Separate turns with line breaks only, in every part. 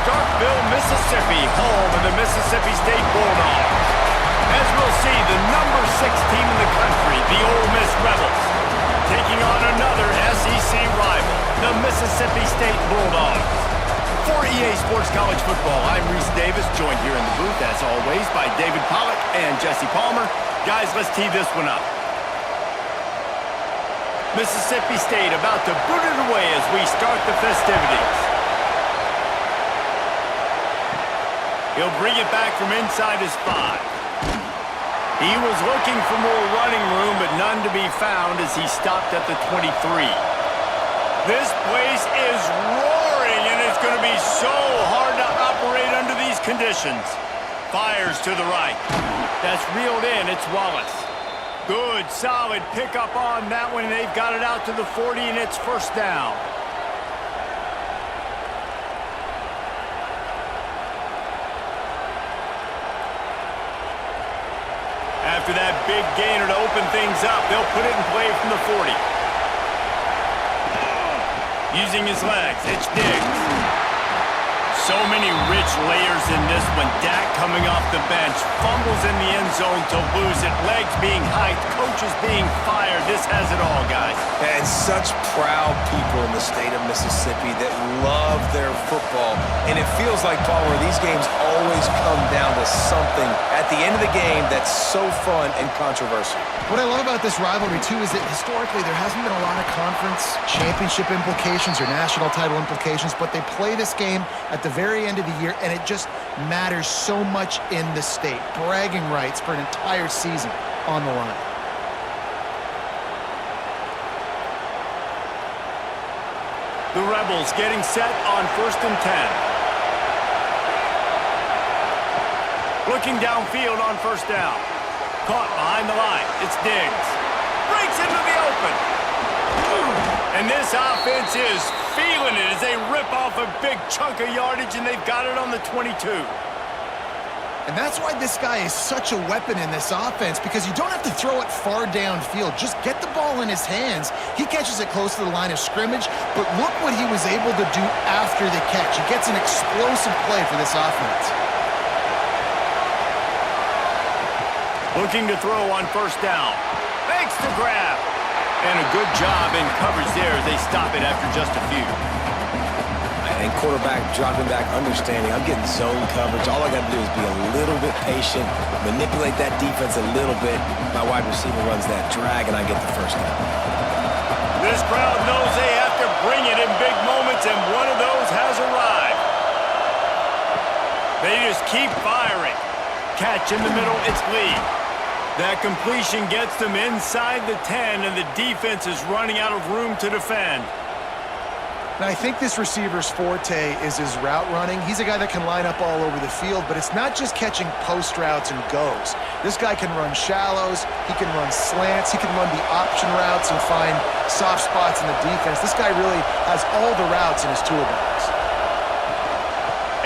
Starkville, Mississippi, home of the Mississippi State Bulldogs. As we'll see, the number 6 team in the country, the Ole Miss Rebels, taking on another SEC rival, the Mississippi State Bulldogs. For EA Sports College Football, I'm Reese Davis, joined here in the booth, as always, by David Pollack and Jesse Palmer. Guys, let's tee this one up. Mississippi State about to boot it away as we start the festivities. He'll bring it back from inside his 5. He was looking for more running room, but none to be found as he stopped at the 23. This place is roaring, and it's going to be so hard to operate under these conditions. Fires to the right. That's reeled in. It's Wallace. Good, solid pickup on that one. They've got it out to the 40, and it's first down. After that big gainer to open things up, they'll put it in play from the 40. Using his legs, it's Diggs. So many rich layers in this one. Dak coming off the bench, fumbles in the end zone to lose it, legs being hiked, coaches being fired. This has it all, guys.
And such proud people in the state of Mississippi that love their football. And it feels like, Paul, where these games always come down to something at the end of the game that's so fun and controversial.
What I love about this rivalry, too, is that historically there hasn't been a lot of conference championship implications or national title implications, but they play this game at the very end of the year, and it just matters so much in the state. Bragging rights for an entire season on the line.
The Rebels getting set on 1st and 10. Looking downfield on 1st down. Caught behind the line. It's Diggs. Breaks into the open. And this offense is feeling it as they rip off a big chunk of yardage, and they've got it on the 22.
And that's why this guy is such a weapon in this offense, because you don't have to throw it far downfield. Just get the ball in his hands. He catches it close to the line of scrimmage, but look what he was able to do after the catch. He gets an explosive play for this offense.
Looking to throw on 1st down. Makes the grab. And a good job in coverage there as they stop it after just a few.
And quarterback dropping back, understanding I'm getting zone coverage. All I got to do is be a little bit patient, manipulate that defense a little bit. My wide receiver runs that drag, and I get the first down.
This crowd knows they have to bring it in big moments, and one of those has arrived. They just keep firing. Catch in the middle, it's Lee. That completion gets them inside the 10, and the defense is running out of room to defend.
Now, I think this receiver's forte is his route running. He's a guy that can line up all over the field, but it's not just catching post routes and goes. This guy can run shallows, he can run slants, he can run the option routes and find soft spots in the defense. This guy really has all the routes in his toolbox.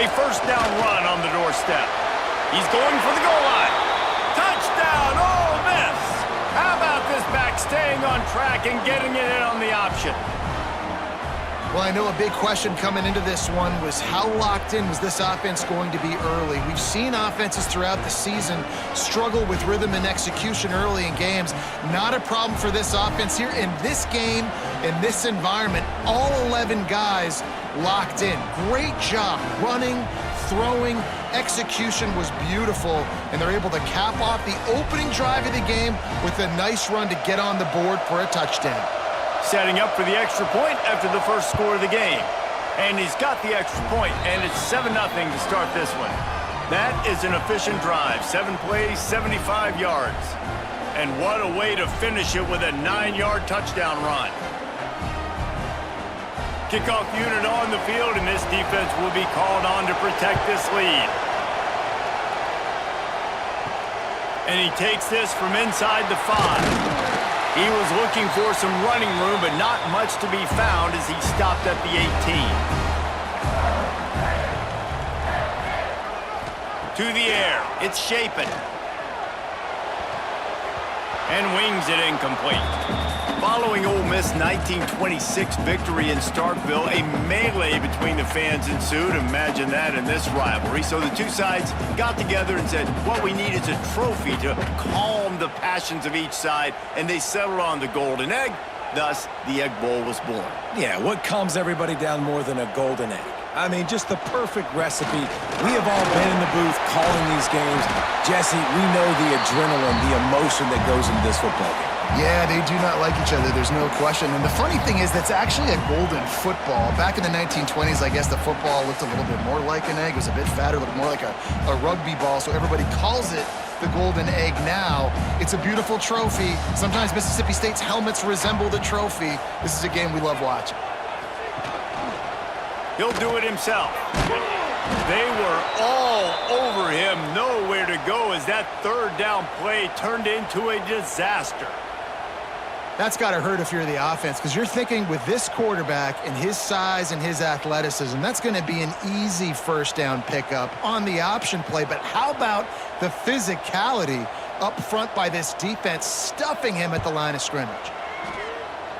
A 1st down run on the doorstep. He's going for the goal line. Touchdown, Ole Miss! How about this back staying on track and getting it in on the option?
Well, I know a big question coming into this one was how locked in was this offense going to be early? We've seen offenses throughout the season struggle with rhythm and execution early in games. Not a problem for this offense here. In this game, in this environment, all 11 guys locked in. Great job running, throwing, execution was beautiful, and they're able to cap off the opening drive of the game with a nice run to get on the board for a touchdown.
Setting up for the extra point after the first score of the game. And he's got the extra point, and it's 7-0 to start this one. That is an efficient drive. 7 plays, 75 yards. And what a way to finish it with a 9-yard touchdown run. Kickoff unit on the field, and this defense will be called on to protect this lead. And he takes this from inside the 5. He was looking for some running room, but not much to be found as he stopped at the 18. To the air, it's Shapen. And wings it incomplete. Following Ole Miss' 1926 victory in Starkville, a melee between the fans ensued. Imagine that in this rivalry. So the two sides got together and said, what we need is a trophy to calm the passions of each side, and they settled on the Golden Egg. Thus, the Egg Bowl was born.
Yeah, what calms everybody down more than a golden egg? I mean, just the perfect recipe. We have all been in the booth calling these games. Jesse, we know the adrenaline, the emotion that goes into this football game.
Yeah, they do not like each other, there's no question. And the funny thing is that's actually a golden football. Back in the 1920s, I guess the football looked a little bit more like an egg. It was a bit fatter, looked more like a rugby ball, so everybody calls it the Golden Egg now. It's a beautiful trophy. Sometimes Mississippi State's helmets resemble the trophy. This is a game we love watching.
He'll do it himself. They were all over him, nowhere to go as that third down play turned into a disaster.
That's got to hurt if you're the offense, because you're thinking with this quarterback and his size and his athleticism, that's going to be an easy first down pickup on the option play. But how about the physicality up front by this defense, stuffing him at the line of scrimmage?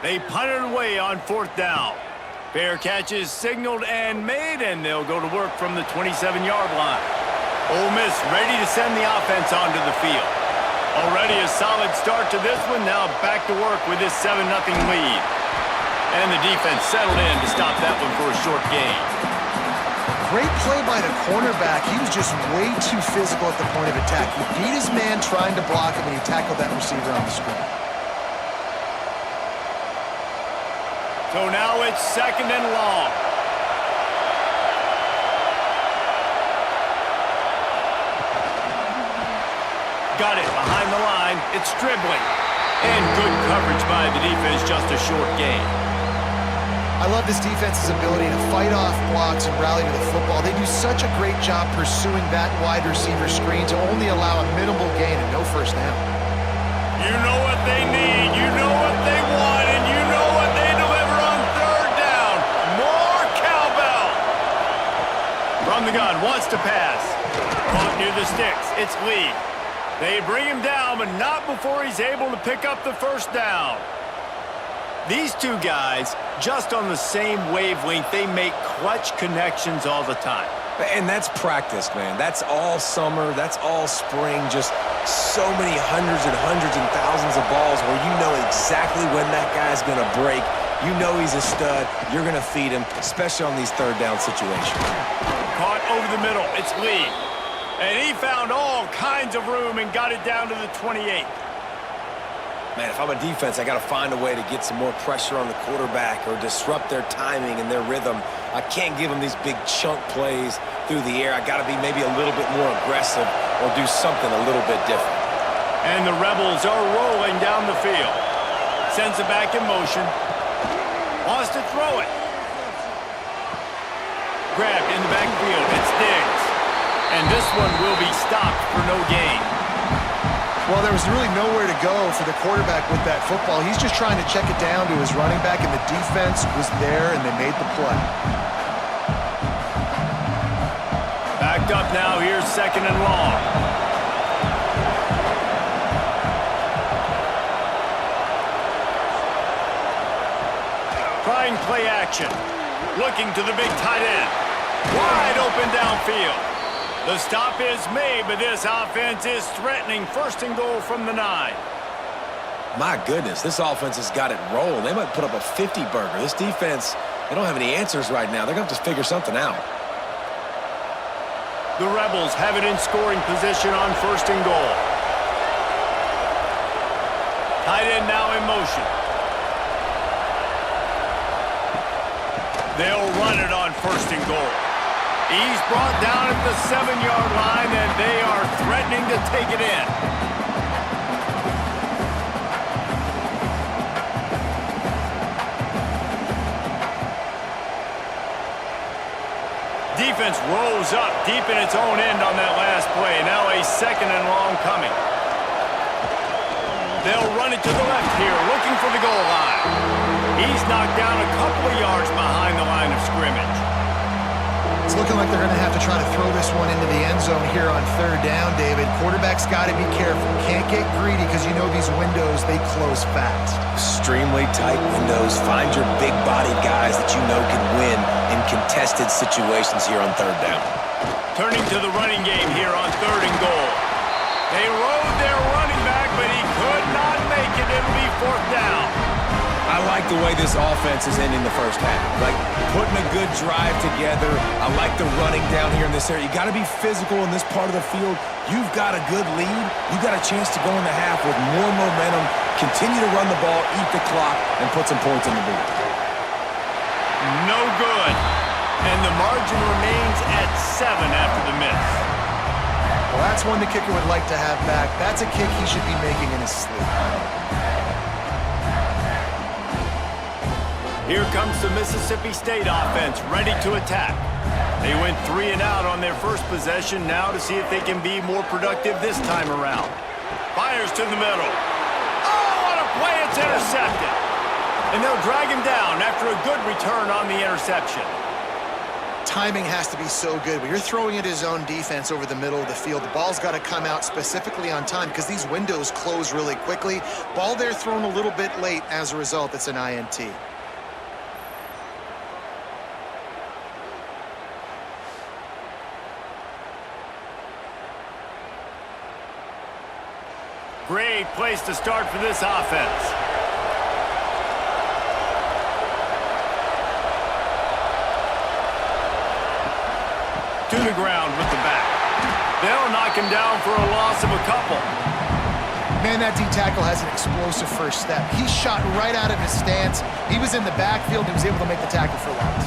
They punted away on fourth down. Fair catch is signaled and made, and they'll go to work from the 27-yard line. Ole Miss ready to send the offense onto the field. Already a solid start to this one. Now back to work with this 7-0 lead. And the defense settled in to stop that one for a short gain.
Great play by the cornerback. He was just way too physical at the point of attack. He beat his man trying to block him, and he tackled that receiver on the screen.
So now it's 2nd and long. Got it behind the line. It's dribbling. And good coverage by the defense, just a short gain.
I love this defense's ability to fight off blocks and rally to the football. They do such a great job pursuing that wide receiver screen to only allow a minimal gain and no first down.
You know what they need. You know what they want. And you know what they deliver on third down. More cowbell. From the gun, wants to pass. Caught near the sticks. It's Lee. They bring him down, but not before he's able to pick up the first down. These two guys, just on the same wavelength, they make clutch connections all the time.
And that's practice, man. That's all summer. That's all spring. Just so many hundreds and thousands of balls where you know exactly when that guy's going to break. You know he's a stud. You're going to feed him, especially on these third down situations.
Caught over the middle. It's Lee. And he found all kinds of room and got it down to the 28.
Man, if I'm a defense, I got to find a way to get some more pressure on the quarterback or disrupt their timing and their rhythm. I can't give them these big chunk plays through the air. I got to be maybe a little bit more aggressive or do something a little bit different.
And the Rebels are rolling down the field. Sends it back in motion. Wants to throw it. Grabbed in the backfield. It's Diggs. And this one will be stopped for no gain.
Well, there was really nowhere to go for the quarterback with that football. He's just trying to check it down to his running back, and the defense was there, and they made the play.
Backed up now. Here's 2nd and long. Trying play action. Looking to the big tight end. Wide open downfield. The stop is made, but this offense is threatening 1st and goal from the 9.
My goodness, this offense has got it rolling. They might put up a 50-burger. This defense, they don't have any answers right now. They're going to have to figure something out.
The Rebels have it in scoring position on 1st and goal. Tight end now in motion. They'll run it on 1st and goal. He's brought down at the 7-yard line, and they are threatening to take it in. Defense rose up deep in its own end on that last play. Now a 2nd and long coming. They'll run it to the left here, looking for the goal line. He's knocked down a couple of yards behind the line of scrimmage.
It's looking like they're going to have to try to throw this one into the end zone here on third down, David. Quarterback's got to be careful. Can't get greedy because you know these windows, they close fast.
Extremely tight windows. Find your big-bodied guys that you know can win in contested situations here on third down.
Turning to the running game here on 3rd and goal. They rode their running back, but he could not make it. It'll be 4th down.
I like the way this offense is ending the first half. Like, putting a good drive together. I like the running down here in this area. You got to be physical in this part of the field. You've got a good lead. You've got a chance to go in the half with more momentum, continue to run the ball, eat the clock, and put some points on the board.
No good. And the margin remains at 7 after the miss.
Well, that's one the kicker would like to have back. That's a kick he should be making in his sleep.
Here comes the Mississippi State offense, ready to attack. They went 3 and out on their first possession, now to see if they can be more productive this time around. Fires to the middle. Oh, what a play! It's intercepted. And they'll drag him down after a good return on the interception.
Timing has to be so good. When you're throwing at his own defense over the middle of the field, the ball's got to come out specifically on time because these windows close really quickly. Ball there thrown a little bit late. As a result, it's an INT.
Great place to start for this offense. To the ground with the back. They'll knock him down for a loss of a couple.
Man, that D-tackle has an explosive first step. He shot right out of his stance. He was in the backfield and was able to make the tackle for loss.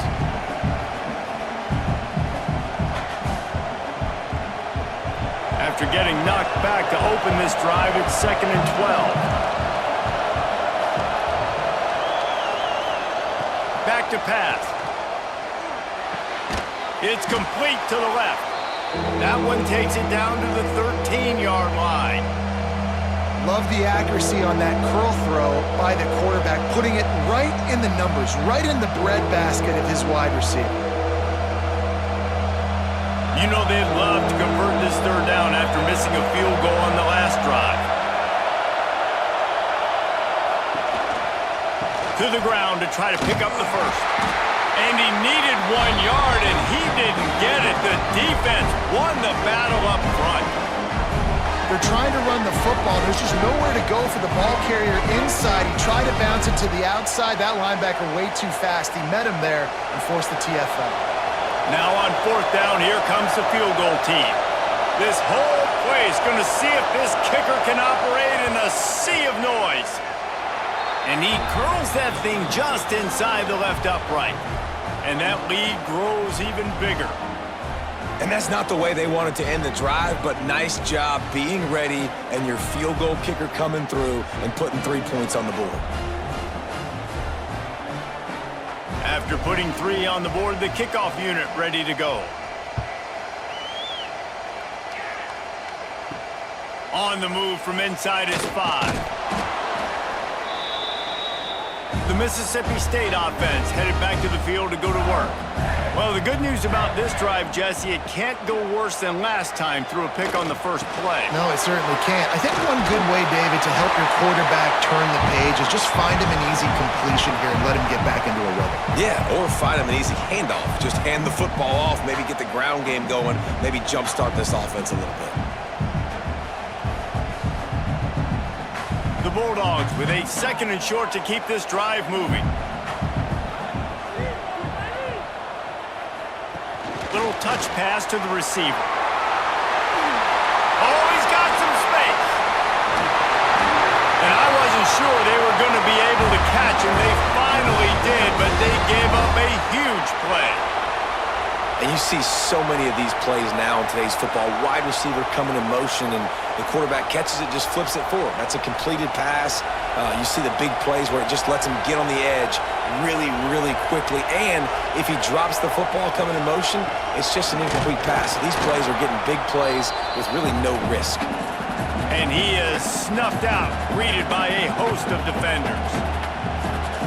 After getting knocked back to open this drive, it's 2nd and 12. Back to pass. It's complete to the left. That one takes it down to the 13-yard line.
Love the accuracy on that curl throw by the quarterback, putting it right in the numbers, right in the breadbasket of his wide receiver.
You know they'd love to convert this 3rd down after missing a field goal on the last drive. To the ground to try to pick up the first. And he needed 1 yard, and he didn't get it. The defense won the battle up front.
They're trying to run the football. There's just nowhere to go for the ball carrier inside. He tried to bounce it to the outside. That linebacker way too fast. He met him there and forced the TFL.
Now on 4th down, here comes the field goal team. This whole play is going to see if this kicker can operate in a sea of noise. And he curls that thing just inside the left upright. And that lead grows even bigger.
And that's not the way they wanted to end the drive, but nice job being ready and your field goal kicker coming through and putting 3 points on the board.
After putting 3 on the board, the kickoff unit ready to go. On the move from inside his 5. The Mississippi State offense headed back to the field to go to work. Well, the good news about this drive, Jesse, it can't go worse than last time through a pick on the first play.
No, it certainly can't. I think one good way, David, to help your quarterback turn the page is just find him an easy completion here and let him get back into a rhythm.
Yeah, or find him an easy handoff. Just hand the football off, maybe get the ground game going, maybe jumpstart this offense a little bit.
The Bulldogs with a 2nd and short to keep this drive moving. Little touch pass to the receiver. Oh, he's got some space. And I wasn't sure they were going to be able to catch him. They finally did, but they gave up a huge play.
And you see so many of these plays now in today's football. Wide receiver coming in motion, and the quarterback catches it, just flips it forward. That's a completed pass. You see the big plays where it just lets him get on the edge really, really quickly. And if he drops the football coming in motion, it's just an incomplete pass. These plays are getting big plays with really no risk.
And he is snuffed out, greeted by a host of defenders.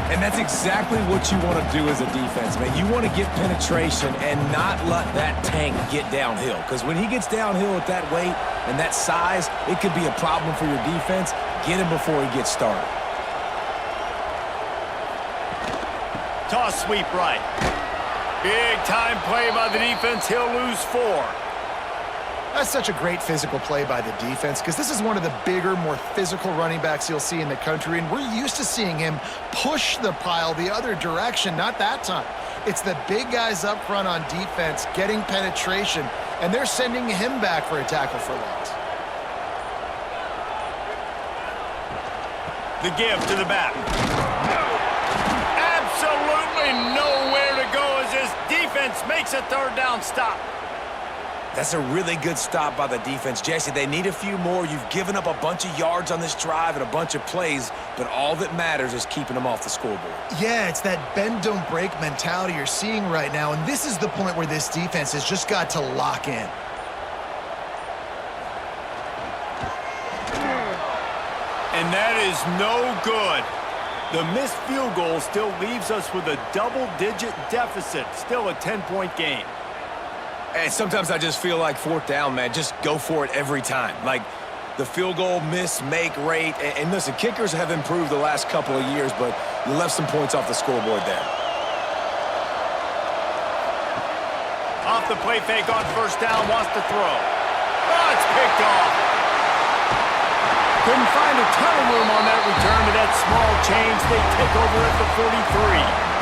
And that's exactly what you want to do as a defense, man. You want to get penetration and not let that tank get downhill. Because when he gets downhill at that weight and that size, it could be a problem for your defense. Get him before he gets started.
Toss sweep right. Big time play by the defense. He'll lose 4.
That's such a great physical play by the defense because this is one of the bigger, more physical running backs you'll see in the country, and we're used to seeing him push the pile the other direction. Not that time. It's the big guys up front on defense getting penetration, and they're sending him back for a tackle for loss.
The give to the back. Absolutely nowhere to go as this defense makes a third down stop.
That's a really good stop by the defense. Jesse, they need a few more. You've given up a bunch of yards on this drive and a bunch of plays, but all that matters is keeping them off the scoreboard.
Yeah, it's that bend, don't break mentality you're seeing right now, and this is the point where this defense has just got to lock in.
And that is no good. The missed field goal still leaves us with a double-digit deficit, still a 10-point game.
And sometimes I just feel like 4th down, man, just go for it every time. Like the field goal miss-make rate. And listen, kickers have improved the last couple of years, but you left some points off the scoreboard there.
Off the play fake on 1st down, wants to throw. Oh, it's picked off. Couldn't find a ton of room on that return to that small change. They take over at the 43.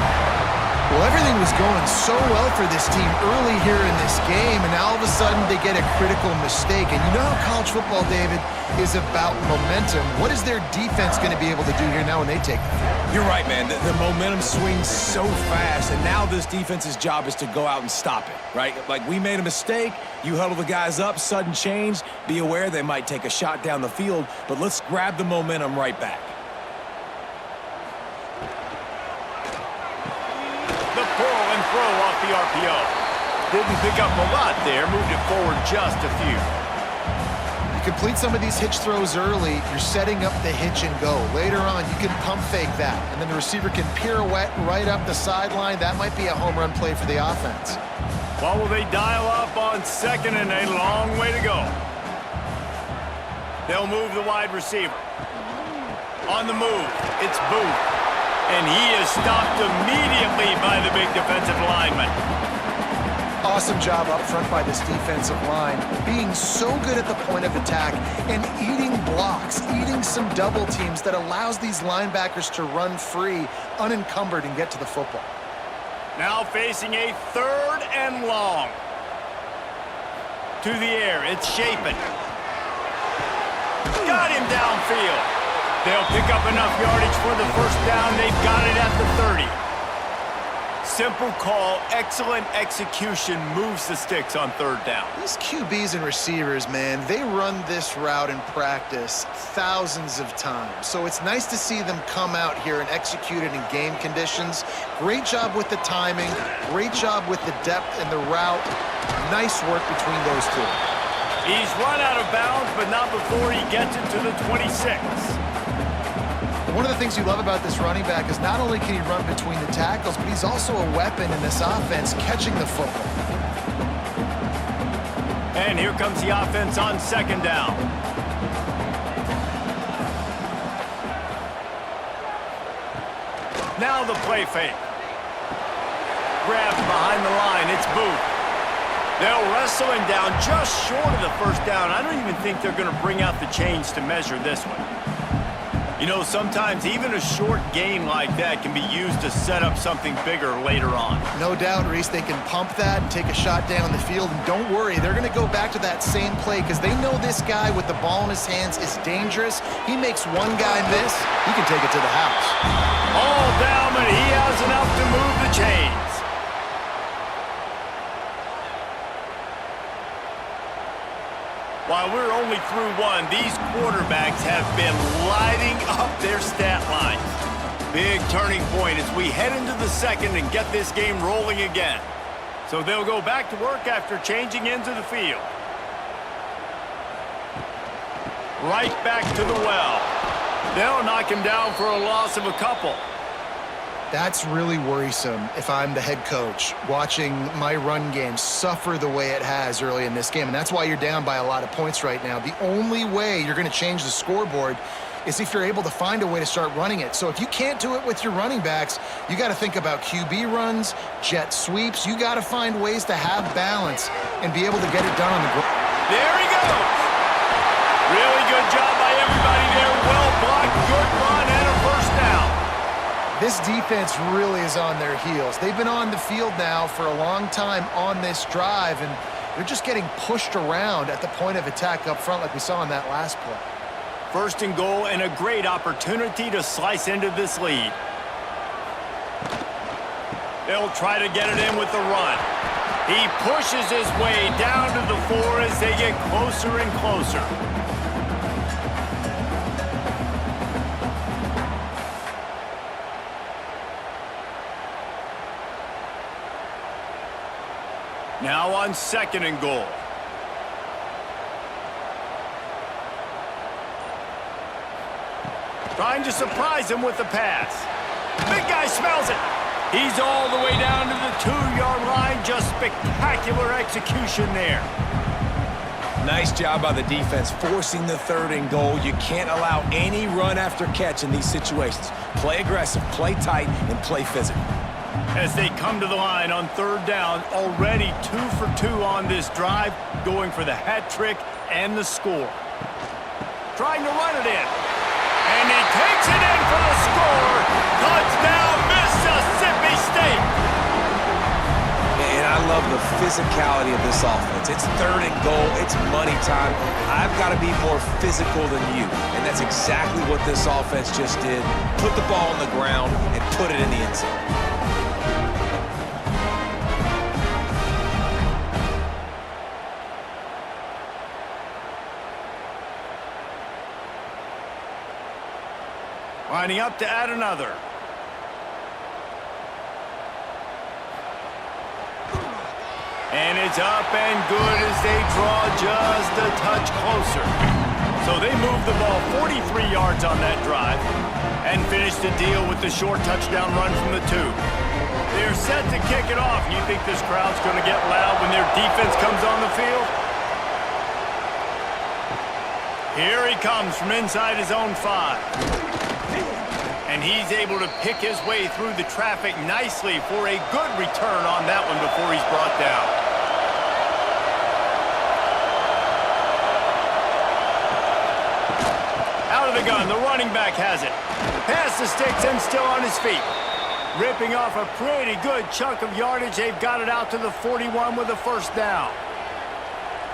Well, everything was going so well for this team early here in this game, and now all of a sudden they get a critical mistake. And you know how college football, David, is about momentum. What is their defense going to be able to do here now when they take the field?
You're right, man. The momentum swings so fast, and now this defense's job is to go out and stop it, right? Like, we made a mistake. You huddle the guys up, sudden change. Be aware they might take a shot down the field, but let's grab the momentum right back.
Pull and throw off the RPO. Didn't pick up a lot there, moved it forward just a few.
You complete some of these hitch throws early, you're setting up the hitch and go. Later on, you can pump fake that, and then the receiver can pirouette right up the sideline. That might be a home run play for the offense.
Well, will they dial up on 2nd and a long way to go? They'll move the wide receiver. On the move, it's Booth. And he is stopped immediately by the big defensive lineman.
Awesome job up front by this defensive line, being so good at the point of attack and eating blocks, eating some double teams that allows these linebackers to run free, unencumbered, and get to the football.
Now facing a 3rd and long. To the air, it's Shapen. Got him downfield. They'll pick up enough yardage for the 1st down. They've got it at the 30. Simple call, excellent execution, moves the sticks on 3rd down.
These QBs and receivers, man, they run this route in practice thousands of times. So it's nice to see them come out here and execute it in game conditions. Great job with the timing, great job with the depth and the route. Nice work between those two.
He's run out of bounds, but not before he gets it to the 26.
One of the things you love about this running back is not only can he run between the tackles, but he's also a weapon in this offense, catching the football.
And here comes the offense on 2nd down. Now the play fake. Grabbed behind the line, it's Booth. They'll wrestle him down just short of the 1st down. I don't even think they're going to bring out the chains to measure this one. You know, sometimes even a short gain like that can be used to set up something bigger later on.
No doubt, Reese, they can pump that and take a shot down the field. And don't worry, they're going to go back to that same play because they know this guy with the ball in his hands is dangerous. He makes one guy miss, he can take it to the house.
All down, but he has enough to move the chains. While we're only through one, these quarterbacks have been lighting up their stat lines. Big turning point as we head into the 2nd and get this game rolling again. So they'll go back to work after changing into the field. Right back to the well. They'll knock him down for a loss of a couple.
That's really worrisome if I'm the head coach watching my run game suffer the way it has early in this game. And that's why you're down by a lot of points right now. The only way you're going to change the scoreboard is if you're able to find a way to start running it. So if you can't do it with your running backs, you got to think about QB runs, jet sweeps. You got to find ways to have balance and be able to get it done on the ground.
There he goes. Really good job by everybody there. Well blocked, good run, and a first down.
This defense really is on their heels. They've been on the field now for a long time on this drive, and they're just getting pushed around at the point of attack up front like we saw in that last play.
First and goal, and a great opportunity to slice into this lead. They'll try to get it in with the run. He pushes his way down to the 4 as they get closer and closer. Now on second and goal. Trying to surprise him with the pass. Big guy smells it. He's all the way down to the 2-yard line. Just spectacular execution there.
Nice job by the defense forcing the third and goal. You can't allow any run after catch in these situations. Play aggressive, play tight, and play physical.
As they come to the line on third down, already 2 for 2 on this drive, going for the hat trick and the score. Trying to run it in. And he takes it in for the score. Touchdown, Mississippi State.
And I love the physicality of this offense. It's third and goal. It's money time. I've got to be more physical than you. And that's exactly what this offense just did. Put the ball on the ground and put it in the end zone.
Lining up to add another. And it's up and good as they draw just a touch closer. So they move the ball 43 yards on that drive and finish the deal with the short touchdown run from the 2. They're set to kick it off. You think this crowd's going to get loud when their defense comes on the field? Here he comes from inside his own 5. And he's able to pick his way through the traffic nicely for a good return on that one before he's brought down. Out of the gun, the running back has it. Pass the sticks and still on his feet. Ripping off a pretty good chunk of yardage. They've got it out to the 41 with a first down.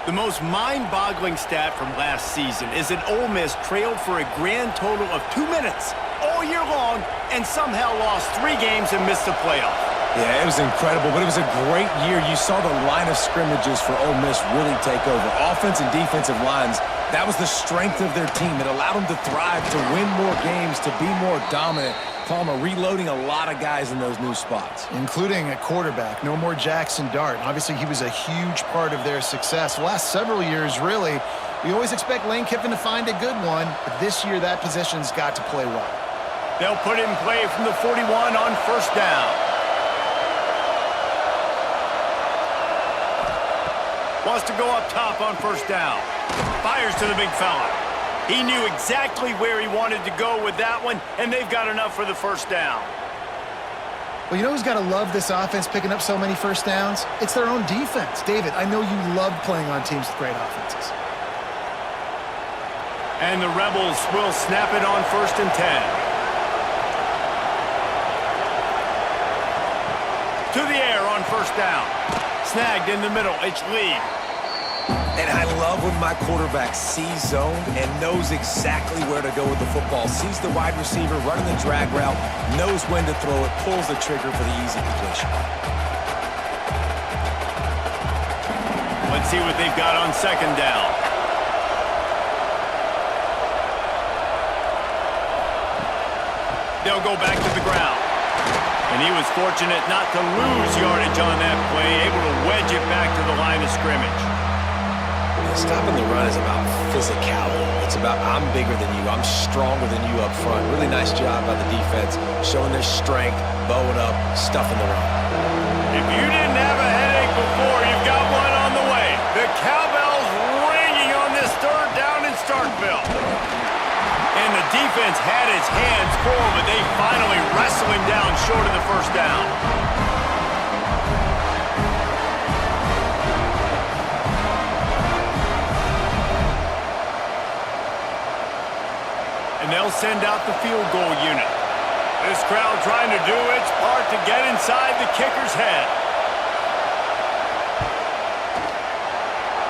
The most mind-boggling stat from last season is that Ole Miss trailed for a grand total of 2 minutes all year long and somehow lost 3 games and missed the playoff.
Yeah, it was incredible, but it was a great year. You saw the line of scrimmages for Ole Miss really take over. Offense and defensive lines, that was the strength of their team. It allowed them to thrive, to win more games, to be more dominant. Palmer reloading a lot of guys in those new spots.
Including a quarterback. No more Jackson Dart. Obviously, he was a huge part of their success. The last several years, really, we always expect Lane Kiffin to find a good one, but this year that position's got to play well.
They'll put it in play from the 41 on first down. Wants to go up top on first down. Fires to the big fella. He knew exactly where he wanted to go with that one, and they've got enough for the first down.
Well, you know who's got to love this offense picking up so many first downs? It's their own defense. David, I know you love playing on teams with great offenses.
And the Rebels will snap it on first and 10. To the air on first down. Snagged in the middle. It's Lee.
And I love when my quarterback sees zone and knows exactly where to go with the football. Sees the wide receiver running the drag route, knows when to throw it, pulls the trigger for the easy completion.
Let's see what they've got on second down. They'll go back to the ground. And he was fortunate not to lose yardage on that play, able to wedge it back to the line of scrimmage.
Stopping the run is about physicality. It's about I'm bigger than you, I'm stronger than you up front. Really nice job by the defense, showing their strength, bowing up, stuffing the run.
If you didn't have a headache before, you've got one on the way. The cowbell's ringing on this third down in Starkville. And the defense had its hands full, but they finally wrestle him down short of the first down. And they'll send out the field goal unit. This crowd trying to do its part to get inside the kicker's head.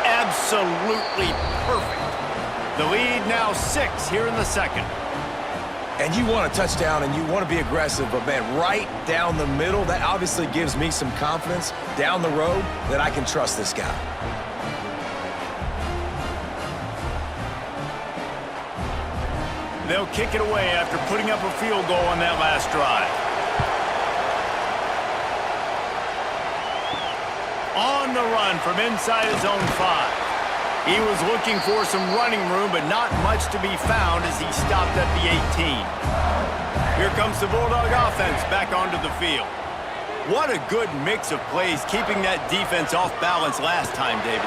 Absolutely perfect. The lead now 6 here in the second.
And you want a touchdown and you want to be aggressive, but man, right down the middle, that obviously gives me some confidence down the road that I can trust this guy.
They'll kick it away after putting up a field goal on that last drive. On the run from inside his own 5. He was looking for some running room, but not much to be found as he stopped at the 18. Here comes the Bulldog offense back onto the field. What a good mix of plays, keeping that defense off balance last time, David.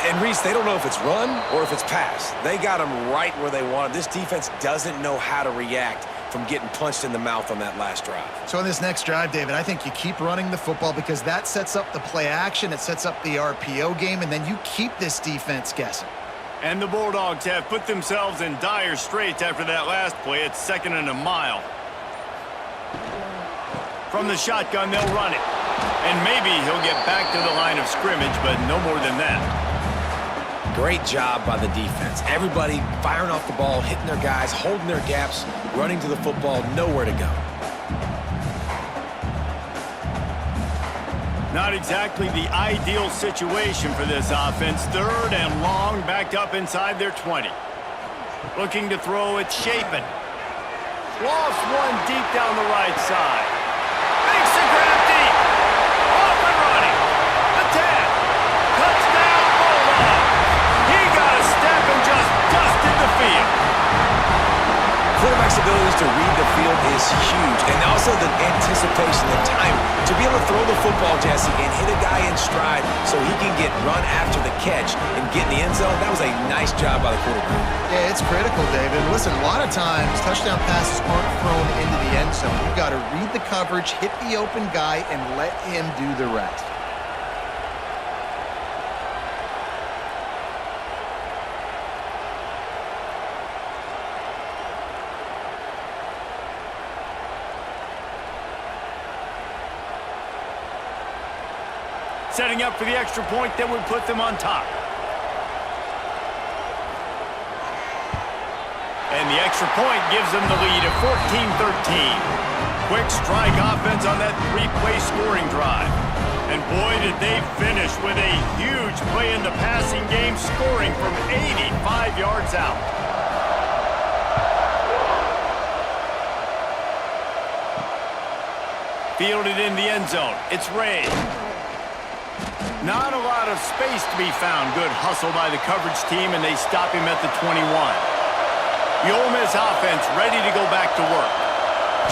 And Reese, they don't know if it's run or if it's pass. They got them right where they want. This defense doesn't know how to react from getting punched in the mouth on that last drive.
So in this next drive, David, I think you keep running the football because that sets up the play action, it sets up the RPO game, and then you keep this defense guessing.
And the Bulldogs have put themselves in dire straits after that last play. It's 2nd and a mile. From the shotgun, they'll run it. And maybe he'll get back to the line of scrimmage, but no more than that.
Great job by the defense. Everybody firing off the ball, hitting their guys, holding their gaps, running to the football, nowhere to go.
Not exactly the ideal situation for this offense. 3rd and long, backed up inside their 20. Looking to throw, it's Chapin. Lost one deep down the right side. Makes the grab deep. Off and running. The 10. Touchdown, Bulldogs. He got a step and just dusted the field.
Quarterback's abilities to read the field is huge, and also the anticipation, the time to be able to throw the football, Jesse, and hit a guy in stride so he can get run after the catch and get in the end zone. That was a nice job by the quarterback.
Yeah, it's critical, David. Listen, a lot of times touchdown passes aren't thrown into the end zone. You've got to read the coverage, hit the open guy, and let him do the rest.
Setting up for the extra point that would put them on top. And the extra point gives them the lead of 14-13. Quick strike offense on that 3-play scoring drive. And boy, did they finish with a huge play in the passing game, scoring from 85 yards out. Fielded in the end zone. It's Ray. Not a lot of space to be found. Good hustle by the coverage team, and they stop him at the 21. The Ole Miss offense ready to go back to work.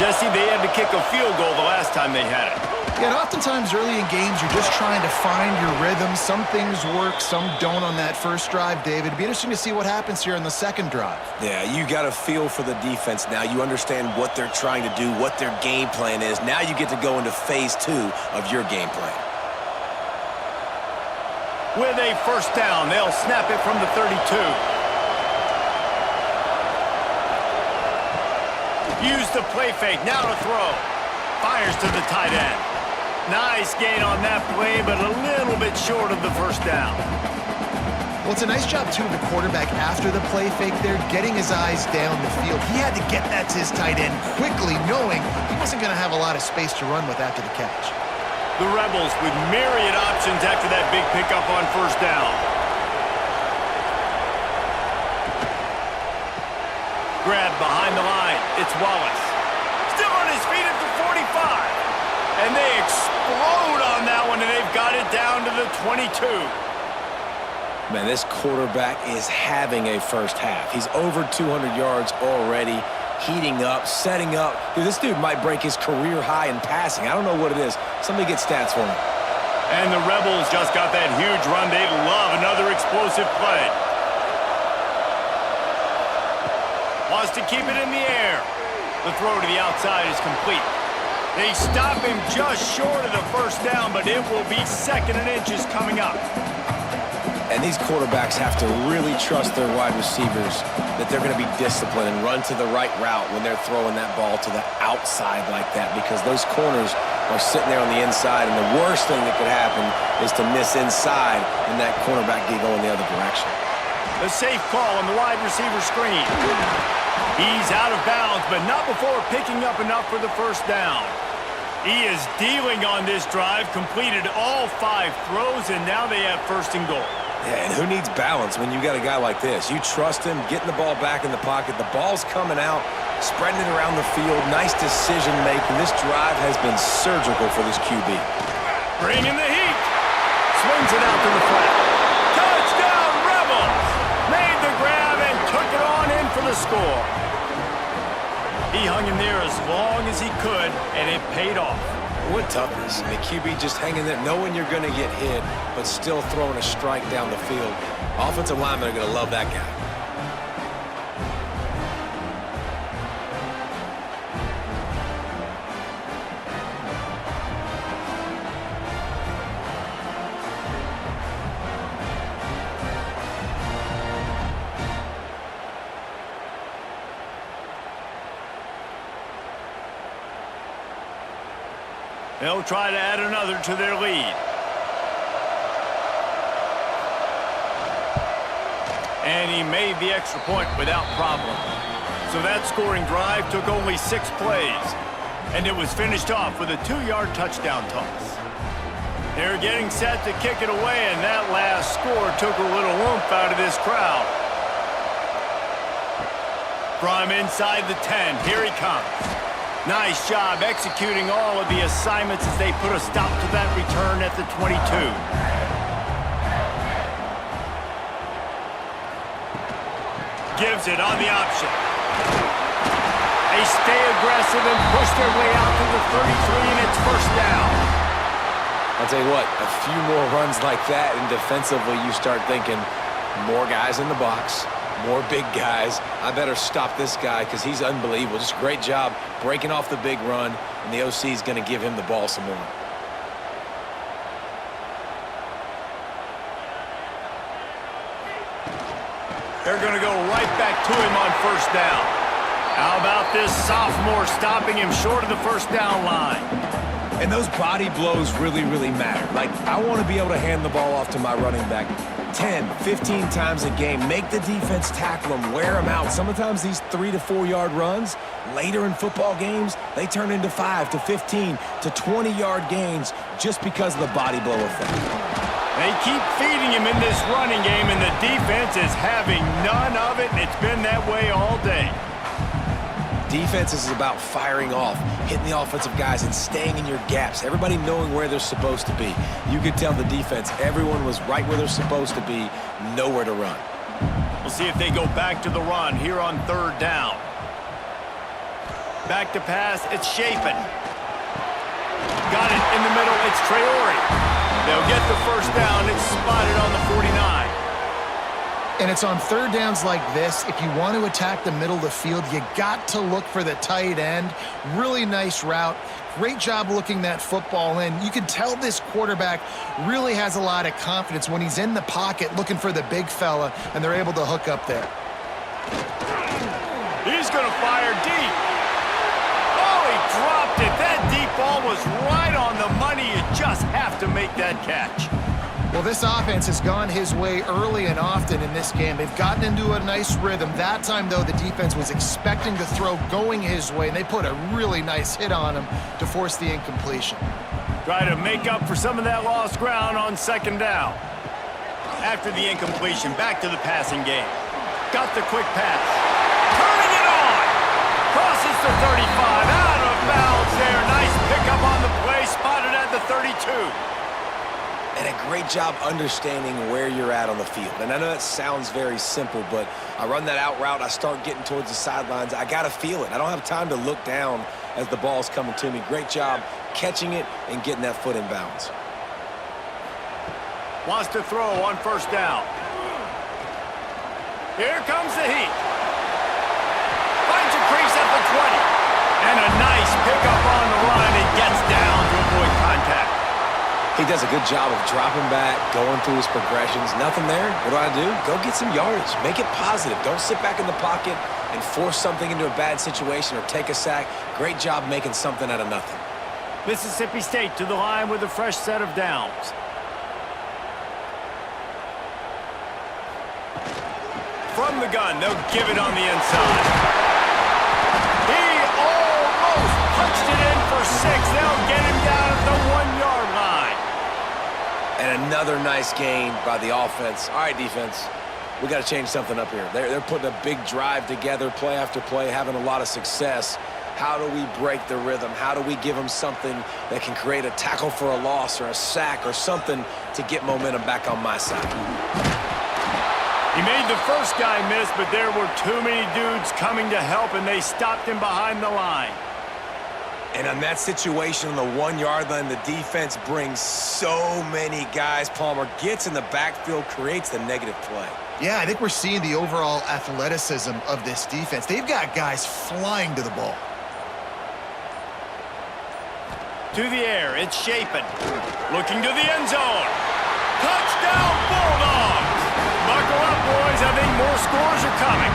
Jesse, they had to kick a field goal the last time they had it.
Yeah, and oftentimes early in games, you're just trying to find your rhythm. Some things work, some don't on that first drive, David. It'd be interesting to see what happens here in the second drive.
Yeah, you got a feel for the defense now. You understand what they're trying to do, what their game plan is. Now you get to go into phase 2 of your game plan.
With a first down, they'll snap it from the 32. Use the play fake, now to throw. Fires to the tight end. Nice gain on that play, but a little bit short of the first down.
Well, it's a nice job, too, of the quarterback after the play fake there, getting his eyes down the field. He had to get that to his tight end quickly, knowing he wasn't going to have a lot of space to run with after the catch.
The Rebels with myriad options after that big pickup on first down. Grab behind the line. It's Wallace. Still on his feet at the 45. And they explode on that one, and they've got it down to the 22.
Man, this quarterback is having a first half. He's over 200 yards already, heating up, setting up. Dude, this dude might break his career high in passing. I don't know what it is. Somebody get stats for him.
And the Rebels just got that huge run. They love another explosive play. Wants to keep it in the air. The throw to the outside is complete. They stop him just short of the first down, but it will be 2nd and inches coming up.
And these quarterbacks have to really trust their wide receivers that they're going to be disciplined and run to the right route when they're throwing that ball to the outside like that, because those corners are sitting there on the inside, and the worst thing that could happen is to miss inside and that cornerback get going the other direction.
The safe call on the wide receiver screen. He's out of bounds, but not before picking up enough for the first down. He is dealing on this drive, completed all 5 throws, and now they have 1st and goal.
Yeah, and who needs balance when you got a guy like this? You trust him, getting the ball back in the pocket. The ball's coming out, spreading it around the field. Nice decision-making. This drive has been surgical for this QB.
Bringing the heat. Swings it out to the flat. Touchdown, Rebels! Made the grab and took it on in for the score. He hung in there as long as he could, and it paid off.
What toughness. I mean, QB just hanging there, knowing you're going to get hit, but still throwing a strike down the field. Offensive linemen are going to love that guy.
They'll try to add another to their lead. And he made the extra point without problem. So that scoring drive took only 6 plays. And it was finished off with a 2-yard touchdown toss. They're getting set to kick it away, and that last score took a little oomph out of this crowd. From inside the 10, here he comes. Nice job executing all of the assignments as they put a stop to that return at the 22. Gives it on the option. They stay aggressive and push their way out to the 33, and it's 1st down.
I'll tell you what, a few more runs like that, and defensively you start thinking, more guys in the box, more big guys. I better stop this guy because he's unbelievable. Just a great job breaking off the big run, and the OC is going to give him the ball some more.
They're going to go right back to him on 1st down. How about this sophomore stopping him short of the 1st down line?
And those body blows really, really matter. Like, I want to be able to hand the ball off to my running back 10, 15 times a game. Make the defense tackle them, wear them out. Sometimes these 3 to 4 yard runs, later in football games, they turn into 5 to 15 to 20-yard gains just because of the body blow effect.
They keep feeding him in this running game, and the defense is having none of it, and it's been that way all day.
Defense is about firing off, hitting the offensive guys, and staying in your gaps. Everybody knowing where they're supposed to be. You could tell the defense, everyone was right where they're supposed to be, nowhere to run.
We'll see if they go back to the run here on 3rd down. Back to pass, it's Chapin. Got it in the middle, it's Traore. They'll get the 1st down, it's spotted on the 49.
And it's on 3rd downs like this, if you want to attack the middle of the field, you got to look for the tight end. Really nice route. Great job looking that football in. You can tell this quarterback really has a lot of confidence when he's in the pocket looking for the big fella, and they're able to hook up there.
He's going to fire deep. Oh, he dropped it. That deep ball was right on the money. You just have to make that catch.
Well, this offense has gone his way early and often in this game. They've gotten into a nice rhythm. That time, though, the defense was expecting the throw going his way, and they put a really nice hit on him to force the incompletion.
Try to make up for some of that lost ground on 2nd down. After the incompletion, back to the passing game. Got the quick pass. Turning it on! Crosses the 35, out of bounds there. Nice pickup on the play, spotted at the 32.
and a great job understanding where you're at on the field. And I know that sounds very simple, but I run that out route, I start getting towards the sidelines. I got to feel it. I don't have time to look down as the ball's coming to me. Great job catching it and getting that foot in bounds.
Wants to throw on first down. Here comes the heat. Finds a crease at the 20. And a nice pickup on the run and gets down to avoid contact.
He does a good job of dropping back, going through his progressions. Nothing there. What do? Go get some yardage. Make it positive. Don't sit back in the pocket and force something into a bad situation or take a sack. Great job making something out of nothing.
Mississippi State to the line with a fresh set of downs. From the gun, they'll give it on the inside. He almost punched it in for 6. They'll get him down at the 1-yard line.
And another nice gain by the offense. All right, defense, we got to change something up here. They're putting a big drive together, play after play, having a lot of success. How do we break the rhythm? How do we give them something that can create a tackle for a loss or a sack or something to get momentum back on my side?
He made the first guy miss, but there were too many dudes coming to help, and they stopped him behind the line.
And on that situation on the 1-yard line, the defense brings so many guys. Palmer gets in the backfield, creates the negative play.
Yeah, I think we're seeing the overall athleticism of this defense. They've got guys flying to the ball.
To the air, it's Shapen. Looking to the end zone. Touchdown, Bulldogs! Buckle up, boys. I think more scores are coming.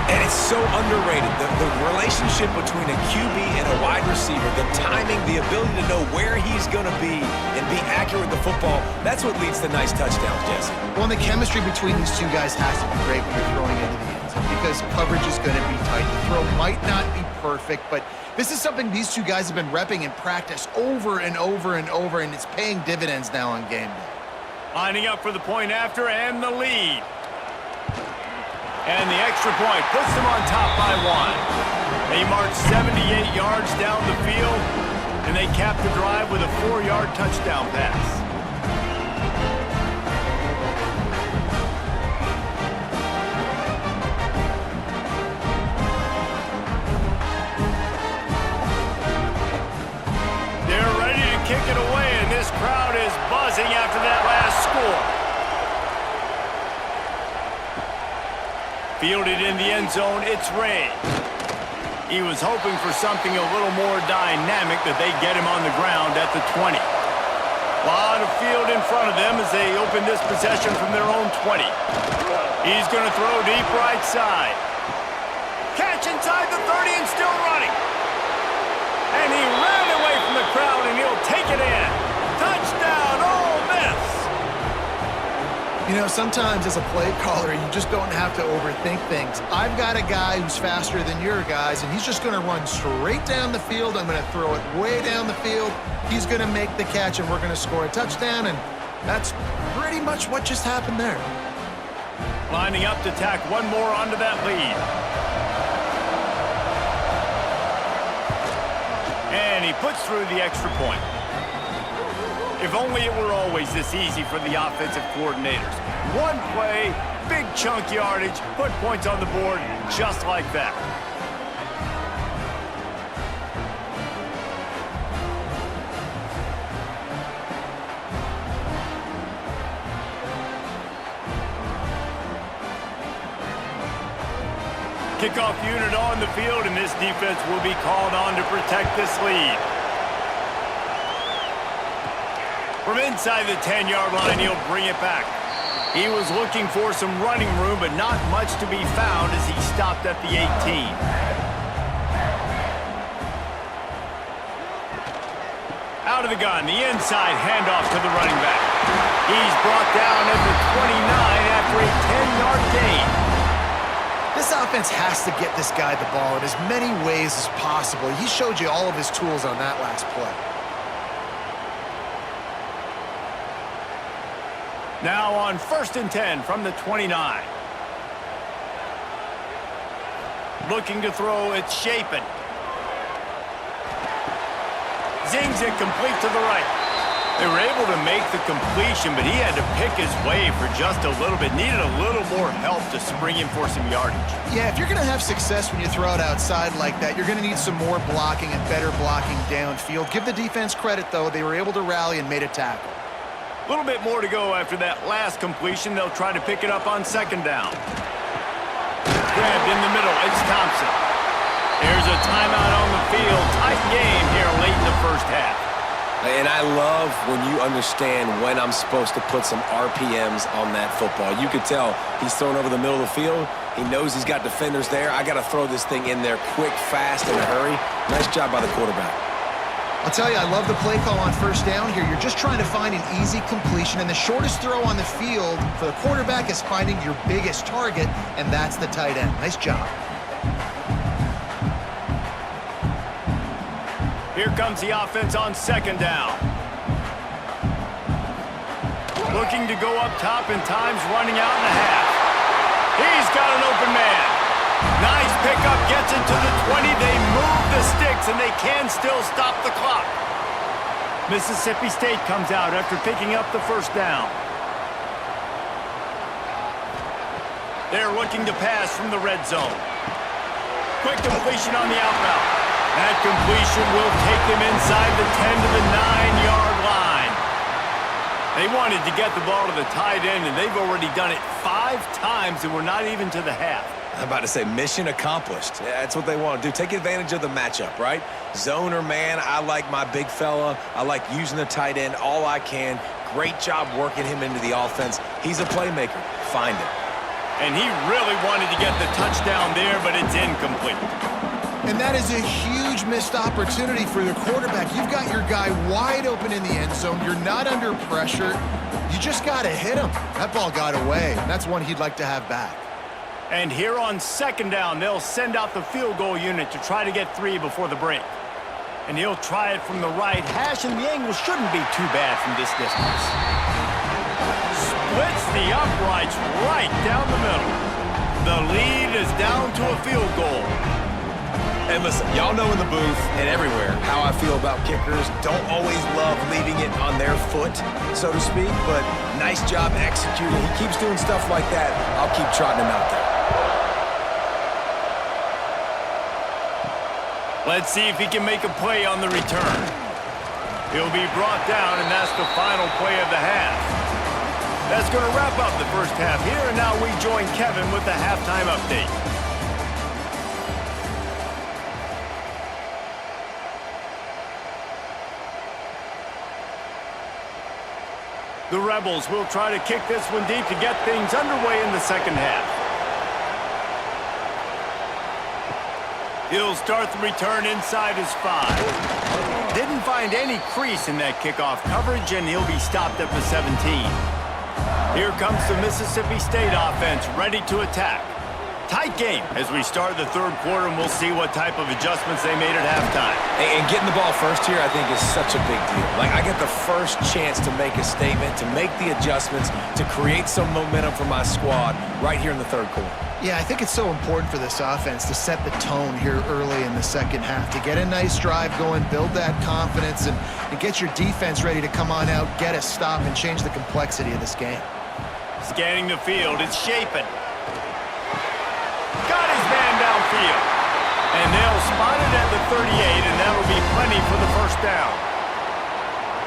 And it's so underrated. The relationship between a QB and a wide receiver, the timing, the ability to know where he's going to be and be accurate with the football, that's what leads to nice touchdowns, Jesse.
Well, and the chemistry between these two guys has to be great when you're throwing into the end zone because coverage is going to be tight. The throw might not be perfect, but this is something these two guys have been repping in practice over and over and over, and it's paying dividends now on game day.
Lining up for the point after and the lead. And the extra point puts them on top by 1. They march 78 yards down the field, and they cap the drive with a 4-yard touchdown pass. They're ready to kick it away, and this crowd is buzzing after that last score. Fielded in the end zone, it's Ray. He was hoping for something a little more dynamic that they get him on the ground at the 20. Lot of field in front of them as they open this possession from their own 20. He's going to throw deep right side. Catch inside the 30 and still running. And he ran away from the crowd and he'll take it in. Touchdown, Ole Miss!
You know, sometimes as a play caller, you just don't have to overthink things. I've got a guy who's faster than your guys, and he's just going to run straight down the field. I'm going to throw it way down the field. He's going to make the catch, and we're going to score a touchdown, and that's pretty much what just happened there.
Lining up to tack one more onto that lead. And he puts through the extra point. If only it were always this easy for the offensive coordinators. One play, big chunk yardage, put points on the board just like that. Kickoff unit on the field, and this defense will be called on to protect this lead. From inside the 10-yard line, he'll bring it back. He was looking for some running room, but not much to be found as he stopped at the 18. Out of the gun, the inside handoff to the running back. He's brought down at the 29 after a 10-yard gain.
This offense has to get this guy the ball in as many ways as possible. He showed you all of his tools on that last play.
Now on 1st and 10 from the 29. Looking to throw, it's Shapen. Zings it complete to the right. They were able to make the completion, but he had to pick his way for just a little bit. Needed a little more help to spring in for some yardage.
Yeah, if you're going to have success when you throw it outside like that, you're going to need some more blocking and better blocking downfield. Give the defense credit, though. They were able to rally and made a tackle.
A little bit more to go after that last completion. They'll try to pick it up on second down. Grabbed in the middle. It's Thompson. There's a timeout on the field. Tight game here late in the first half.
And I love when you understand when I'm supposed to put some RPMs on that football. You could tell he's thrown over the middle of the field. He knows he's got defenders there. I got to throw this thing in there quick, fast, in a hurry. Nice job by the quarterback.
I'll tell you, I love the play call on first down here. You're just trying to find an easy completion, and the shortest throw on the field for the quarterback is finding your biggest target, and that's the tight end. Nice job.
Here comes the offense on second down. Looking to go up top, and time's running out in the half. He's got an open man. Nice pickup, gets it to the 20. They move the sticks, and they can still stop the clock. Mississippi State comes out after picking up the first down. They're looking to pass from the red zone. Quick completion on the outbound. That completion will take them inside the 10 to the 9-yard line. They wanted to get the ball to the tight end, and they've already done it 5 times, and we're not even to the half.
I'm about to say mission accomplished. Yeah, that's what they want to do. Take advantage of the matchup, right? Zone or man, I like my big fella. I like using the tight end all I can. Great job working him into the offense. He's a playmaker. Find him.
And he really wanted to get the touchdown there, but it's incomplete.
And that is a huge missed opportunity for the quarterback. You've got your guy wide open in the end zone. You're not under pressure. You just got to hit him. That ball got away. That's one he'd like to have back.
And here on second down, they'll send out the field goal unit to try to get 3 before the break. And he'll try it from the right hash, and the angle shouldn't be too bad from this distance. Splits the uprights right down the middle. The lead is down to a field goal.
And listen, y'all know in the booth and everywhere how I feel about kickers. Don't always love leaving it on their foot, so to speak, but nice job executing. He keeps doing stuff like that. I'll keep trotting him out there.
Let's see if he can make a play on the return. He'll be brought down, and that's the final play of the half. That's going to wrap up the first half here, and now we join Kevin with the halftime update. The Rebels will try to kick this one deep to get things underway in the second half. He'll start the return inside his 5. Didn't find any crease in that kickoff coverage, and he'll be stopped at the 17. Here comes the Mississippi State offense, ready to attack. Tight game as we start the third quarter, and we'll see what type of adjustments they made at halftime.
And getting the ball first here, I think, is such a big deal. Like, I get the first chance to make a statement, to make the adjustments, to create some momentum for my squad right here in the third quarter.
Yeah, I think it's so important for this offense to set the tone here early in the second half, to get a nice drive going, build that confidence, and get your defense ready to come on out, get a stop, and change the complexity of this game.
Scanning the field, it's Shapen. Got his man downfield. And they'll spot it at the 38, and that'll be plenty for the first down.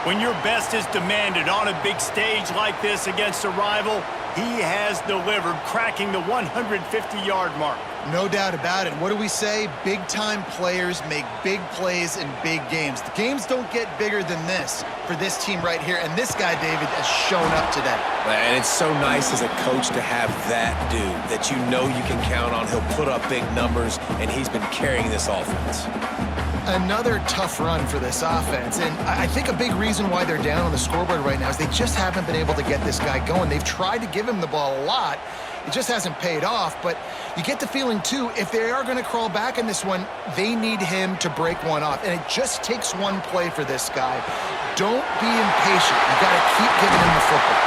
When your best is demanded on a big stage like this against a rival, he has delivered, cracking the 150-yard mark.
No doubt about it. What do we say? Big-time players make big plays in big games. The games don't get bigger than this for this team right here, and this guy, David, has shown up today.
And it's so nice as a coach to have that dude that you know you can count on. He'll put up big numbers, and he's been carrying this offense.
Another tough run for this offense, and I think a big reason why they're down on the scoreboard right now is they just haven't been able to get this guy going. They've tried to give him the ball a lot. It just hasn't paid off, but you get the feeling, too, if they are going to crawl back in this one, they need him to break one off, and it just takes one play for this guy. Don't be impatient. You got to keep giving him the football.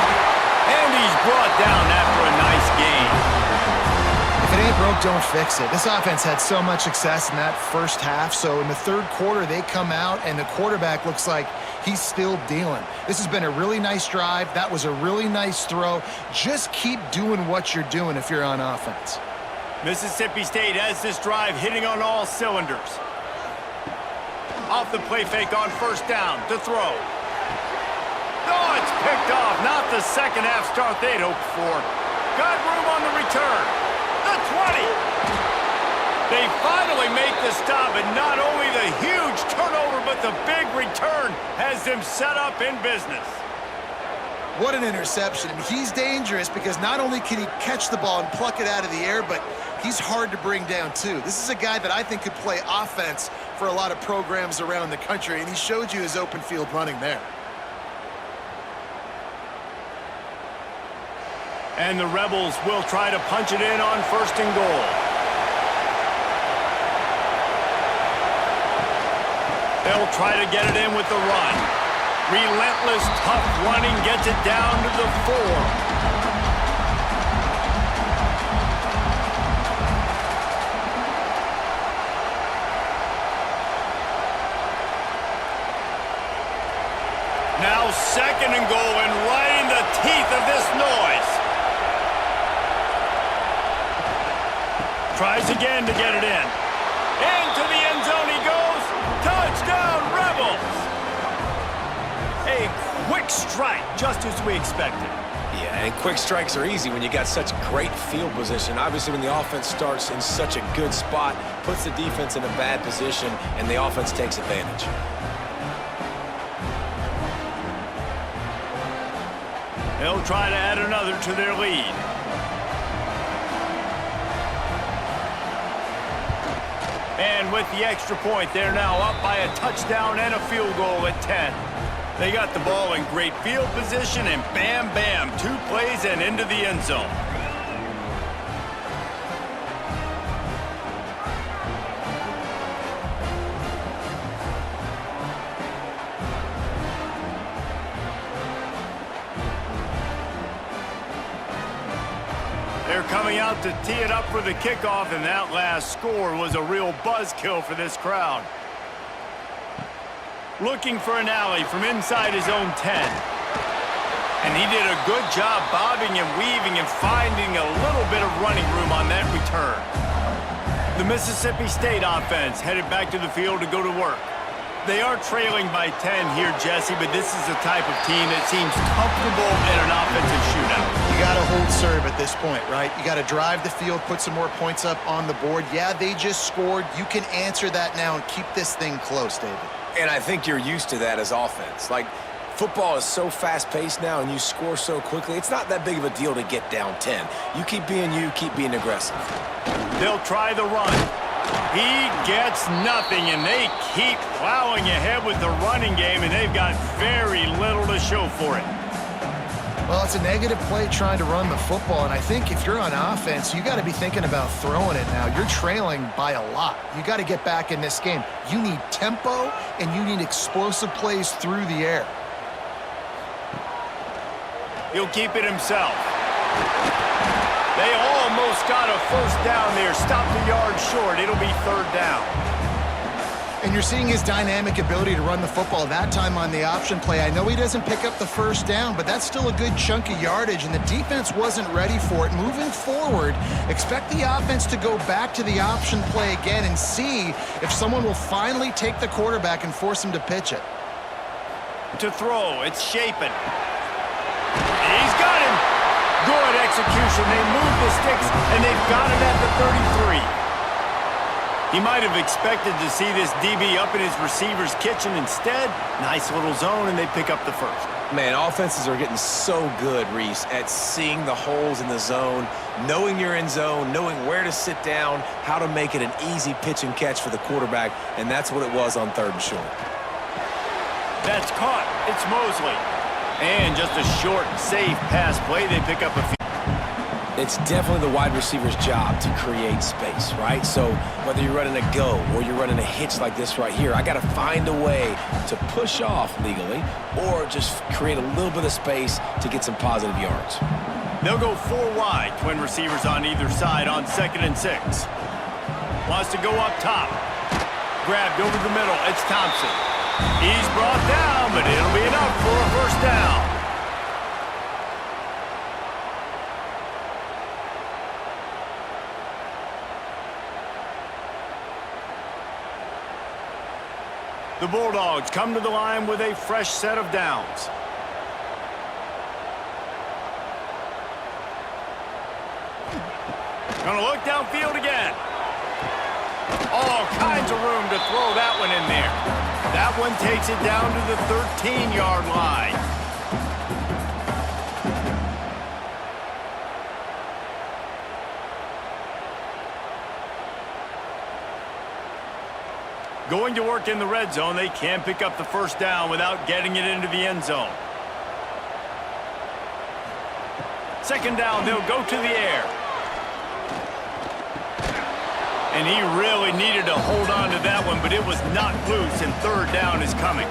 And he's brought down after a nice game.
If If it ain't broke, don't fix it. This offense had so much success in that first half, so in the third quarter, they come out, and the quarterback looks like he's still dealing. This has been a really nice drive. That was a really nice throw. Just keep doing what you're doing if you're on offense.
Mississippi State has this drive hitting on all cylinders. Off the play fake on first down to throw. Oh, it's picked off. Not the second half start they'd hoped for. Got room on the return. The 20. They finally make the stop, and not only the huge turnover, but the big return has them set up in business.
What an interception. I mean, he's dangerous because not only can he catch the ball and pluck it out of the air, but he's hard to bring down, too. This is a guy that I think could play offense for a lot of programs around the country, and he showed you his open field running there.
And the Rebels will try to punch it in on first and goal. They'll try to get it in with the run. Relentless, tough running gets it down to the 4. Now second and goal, and right in the teeth of this noise. Tries again to get it in. Into the end zone he goes. Touchdown, Rebels! A quick strike, just as we expected.
Yeah, and quick strikes are easy when you got such great field position. Obviously, when the offense starts in such a good spot, puts the defense in a bad position, and the offense takes advantage.
They'll try to add another to their lead. And with the extra point, they're now up by a touchdown and a field goal at 10. They got the ball in great field position, and bam, bam, 2 plays and into the end zone. They're coming out to tee it up for the kickoff, and that last score was a real buzzkill for this crowd. Looking for an alley from inside his own 10. And he did a good job bobbing and weaving and finding a little bit of running room on that return. The Mississippi State offense headed back to the field to go to work. They are trailing by 10 here, Jesse, but this is the type of team that seems comfortable in an offensive shootout.
You got to hold serve at this point, right? You got to drive the field, put some more points up on the board. Yeah, they just scored. You can answer that now and keep this thing close, David.
And I think you're used to that as offense. Like, football is so fast-paced now, and you score so quickly, it's not that big of a deal to get down 10. You keep being you, keep being aggressive.
They'll try the run. He gets nothing, and they keep plowing ahead with the running game, and they've got very little to show for it.
Well, it's a negative play trying to run the football, and I think if you're on offense, you got to be thinking about throwing it now. You're trailing by a lot. You got to get back in this game. You need tempo, and you need explosive plays through the air.
He'll keep it himself. They almost got a first down there. Stopped a yard short. It'll be third down.
And you're seeing his dynamic ability to run the football that time on the option play. I know he doesn't pick up the first down, but that's still a good chunk of yardage, and the defense wasn't ready for it. Moving forward, expect the offense to go back to the option play again and see if someone will finally take the quarterback and force him to pitch it.
To throw, it's Shapen. He's got him. Good execution. They move the sticks, and they've got it at the 33. He might have expected to see this DB up in his receiver's kitchen. Instead, nice little zone, and they pick up the first.
Man, offenses are getting so good, Reese, at seeing the holes in the zone, knowing you're in zone, knowing where to sit down, how to make it an easy pitch and catch for the quarterback, and that's what it was on third and short.
That's caught. It's Mosley. And just a short, safe pass play. They pick up a few.
It's definitely the wide receiver's job to create space, right? So whether you're running a go or you're running a hitch like this right here, I got to find a way to push off legally or just create a little bit of space to get some positive yards.
They'll go 4 wide, twin receivers on either side on 2nd and 6. Wants to go up top. Grabbed over the middle. It's Thompson. He's brought down, but it'll be enough for a first down. The Bulldogs come to the line with a fresh set of downs. Gonna look downfield again. All kinds of room to throw that one in there. That one takes it down to the 13-yard line. Going to work in the red zone, they can't pick up the first down without getting it into the end zone. 2nd down, they'll go to the air. And he really needed to hold on to that one, but it was not loose, and 3rd down is coming.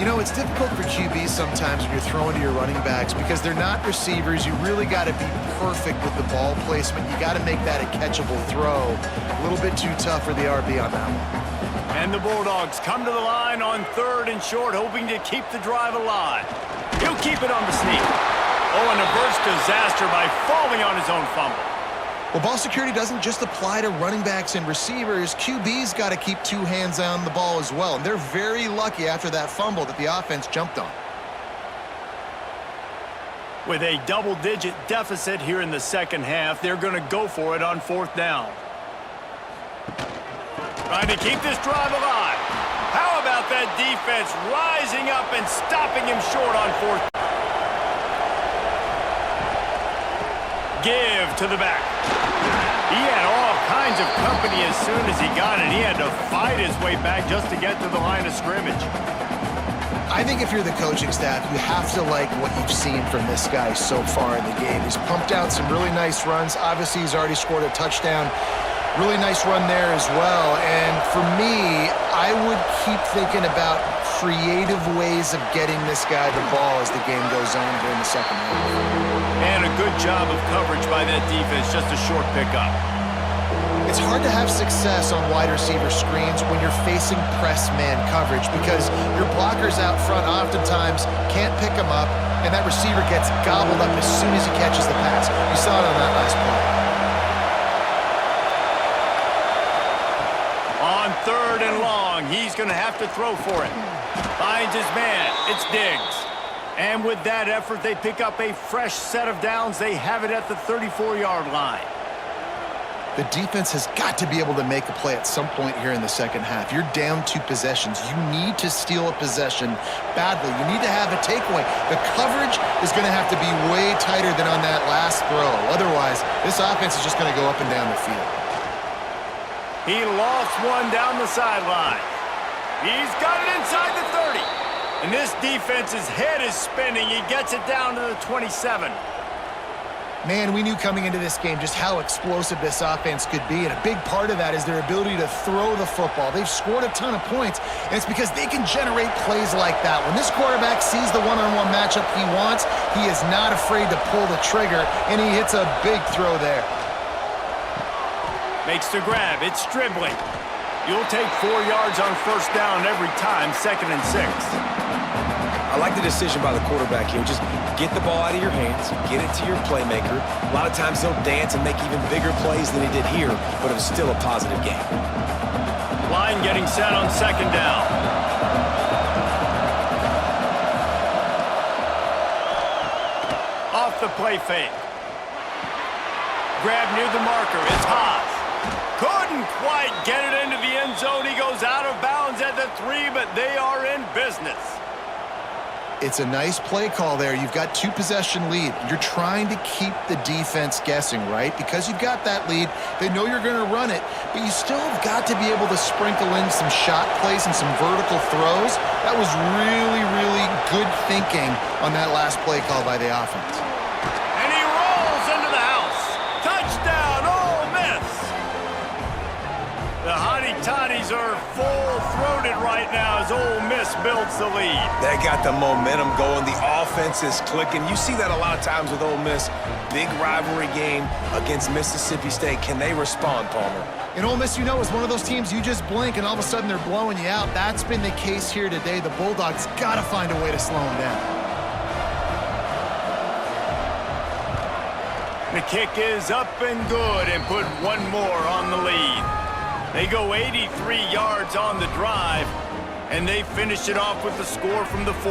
You know, it's difficult for QBs sometimes when you're throwing to your running backs because they're not receivers. You really got to be perfect with the ball placement. You got to make that a catchable throw. A little bit too tough for the RB on that one.
And the Bulldogs come to the line on 3rd and short, hoping to keep the drive alive. He'll keep it on the sneak. Oh, and averts disaster by falling on his own fumble.
Well, ball security doesn't just apply to running backs and receivers. QB's got to keep 2 hands on the ball as well. And they're very lucky after that fumble that the offense jumped on.
With a double-digit deficit here in the 2nd half, they're going to go for it on 4th down. Trying to keep this drive alive. How about that defense rising up and stopping him short on 4th? Give to the back. He had all kinds of company as soon as he got it. He had to fight his way back just to get to the line of scrimmage.
I think if you're the coaching staff, you have to like what you've seen from this guy so far in the game. He's pumped out some really nice runs. Obviously, he's already scored a touchdown. Really nice run there as well. And for me, I would keep thinking about creative ways of getting this guy the ball as the game goes on here in the 2nd half.
And a good job of coverage by that defense, just a short pickup.
It's hard to have success on wide receiver screens when you're facing press man coverage because your blockers out front oftentimes can't pick them up, and that receiver gets gobbled up as soon as he catches the pass. You saw it on that last play.
On 3rd and long, he's going to have to throw for it. Finds his man. It's Diggs. And with that effort, they pick up a fresh set of downs. They have it at the 34-yard line.
The defense has got to be able to make a play at some point here in the 2nd half. You're down 2 possessions. You need to steal a possession badly. You need to have a takeaway. The coverage is going to have to be way tighter than on that last throw. Otherwise, this offense is just going to go up and down the field.
He lost one down the sideline. He's got it inside the 30. And this defense's head is spinning. He gets it down to the 27.
Man, we knew coming into this game just how explosive this offense could be, and a big part of that is their ability to throw the football. They've scored a ton of points, and it's because they can generate plays like that. When this quarterback sees the one-on-one matchup he wants, he is not afraid to pull the trigger, and he hits a big throw there.
Makes the grab. It's Stribling. You'll take 4 yards on 1st down every time, 2nd and 6.
I like the decision by the quarterback here. Just get the ball out of your hands, get it to your playmaker. A lot of times he'll dance and make even bigger plays than he did here, but it was still a positive game.
Line getting set on 2nd down. Off the play fake. Grab near the marker. It's Haas. Couldn't quite get it into the end zone. He goes out of bounds at the 3, but they are in business.
It's a nice play call there. You've got 2-possession lead. You're trying to keep the defense guessing, right? Because you've got that lead, they know you're going to run it, but you still have got to be able to sprinkle in some shot plays and some vertical throws. That was really, really good thinking on that last play call by the offense.
And he rolls into the house. are full-throated right now as Ole Miss builds the lead.
They got the momentum going. The offense is clicking. You see that a lot of times with Ole Miss. Big rivalry game against Mississippi State. Can they respond, Palmer?
And Ole Miss, you know, is one of those teams you just blink and all of a sudden they're blowing you out. That's been the case here today. The Bulldogs got to find a way to slow them down.
The kick is up and good and put one more on the lead. They go 83 yards on the drive, and they finish it off with the score from the 4.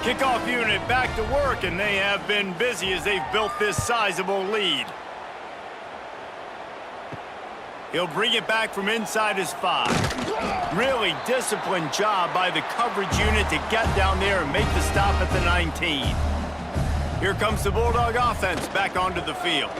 Kickoff unit back to work, and they have been busy as they've built this sizable lead. He'll bring it back from inside his 5. Really disciplined job by the coverage unit to get down there and make the stop at the 19. Here comes the Bulldog offense back onto the field.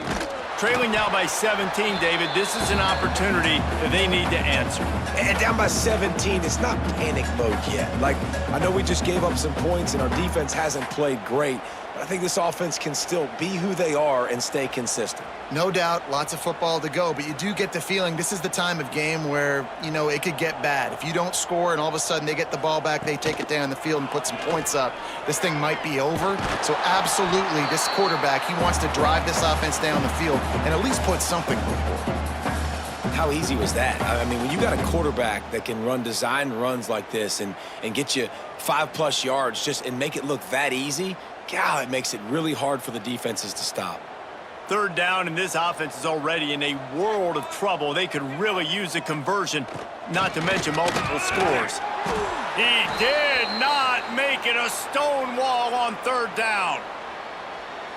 Trailing now by 17, David. This is an opportunity that they need to answer.
And down by 17, it's not panic mode yet. Like, I know we just gave up some points and our defense hasn't played great, but I think this offense can still be who they are and stay consistent.
No doubt, lots of football to go, but you do get the feeling this is the time of game where, you know, it could get bad. If you don't score and all of a sudden they get the ball back, they take it down the field and put some points up, this thing might be over. So absolutely, this quarterback, he wants to drive this offense down the field and at least put something on the board.
How easy was that? I mean, when you got a quarterback that can run design runs like this and get you 5+ yards just and make it look that easy, God, it makes it really hard for the defenses to stop.
3rd down, and this offense is already in a world of trouble. They could really use a conversion, not to mention multiple scores. He did not make it a stone wall on 3rd down.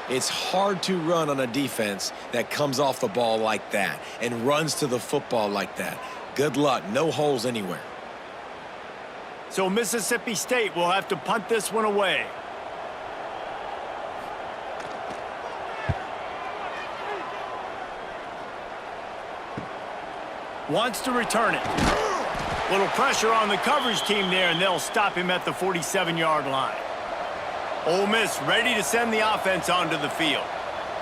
It's hard to run on a defense that comes off the ball like that and runs to the football like that. Good luck. No holes anywhere.
So Mississippi State will have to punt this one away. Wants to return it. Little pressure on the coverage team there, and they'll stop him at the 47-yard line. Ole Miss ready to send the offense onto the field.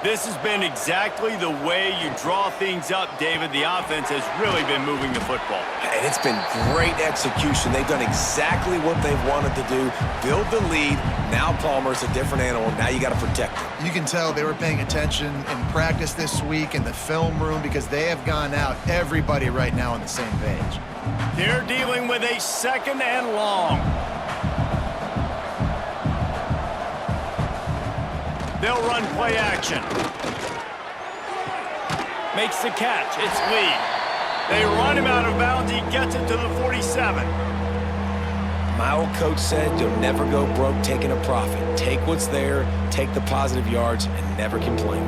This has been exactly the way you draw things up, David. The offense has really been moving the football.
And it's been great execution. They've done exactly what they've wanted to do. Build the lead. Now Palmer's a different animal. Now you got to protect him.
You can tell they were paying attention in practice this week in the film room because they have gone out, everybody right now on the same page.
They're dealing with a 2nd and long. They'll run play action. Makes the catch. It's Lee. They run him out of bounds. He gets it to the 47.
My old coach said you'll never go broke taking a profit. Take what's there, take the positive yards, and never complain.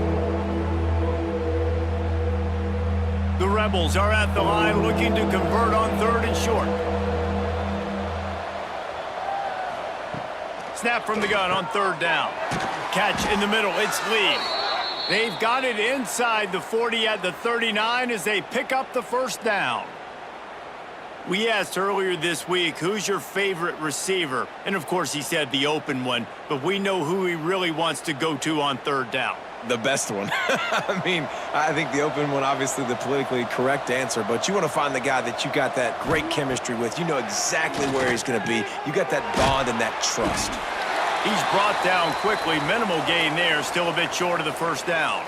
The Rebels are at the line looking to convert on 3rd and short. Snap from the gun on 3rd down. Catch in the middle. It's Lee. They've got it inside the 40 at the 39 as they pick up the 1st down. We asked earlier this week, who's your favorite receiver? And, of course, he said the open one, but we know who he really wants to go to on 3rd down.
The best one. I mean, I think the open one, obviously the politically correct answer, but you want to find the guy that you got that great chemistry with. You know exactly where he's going to be. You got that bond and that trust.
He's brought down quickly. Minimal gain there. Still a bit short of the 1st down.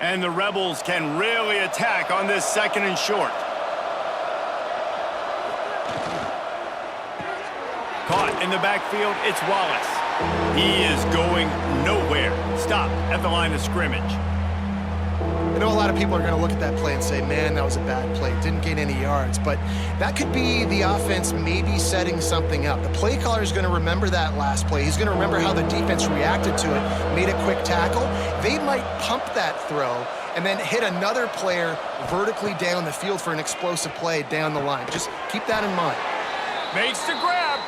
And the Rebels can really attack on this 2nd and short. Caught in the backfield, it's Wallace. He is going nowhere. Stopped at the line of scrimmage.
I know a lot of people are going to look at that play and say, man, that was a bad play. Didn't gain any yards. But that could be the offense maybe setting something up. The play caller is going to remember that last play. He's going to remember how the defense reacted to it, made a quick tackle. They might pump that throw and then hit another player vertically down the field for an explosive play down the line. Just keep that in mind.
Makes the grab.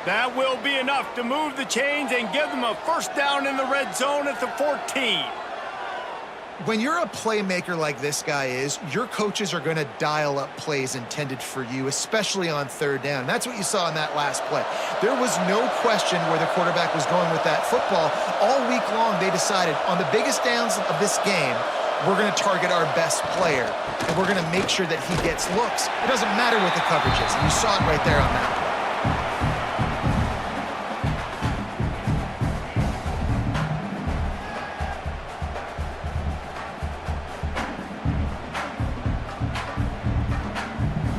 That will be enough to move the chains and give them a first down in the red zone at the 14.
When you're a playmaker like this guy is, your coaches are going to dial up plays intended for you, especially on third down. That's what you saw in that last play. There was no question where the quarterback was going with that football. All week long, they decided on the biggest downs of this game, we're going to target our best player, and we're going to make sure that he gets looks. It doesn't matter what the coverage is, and you saw it right there on that play.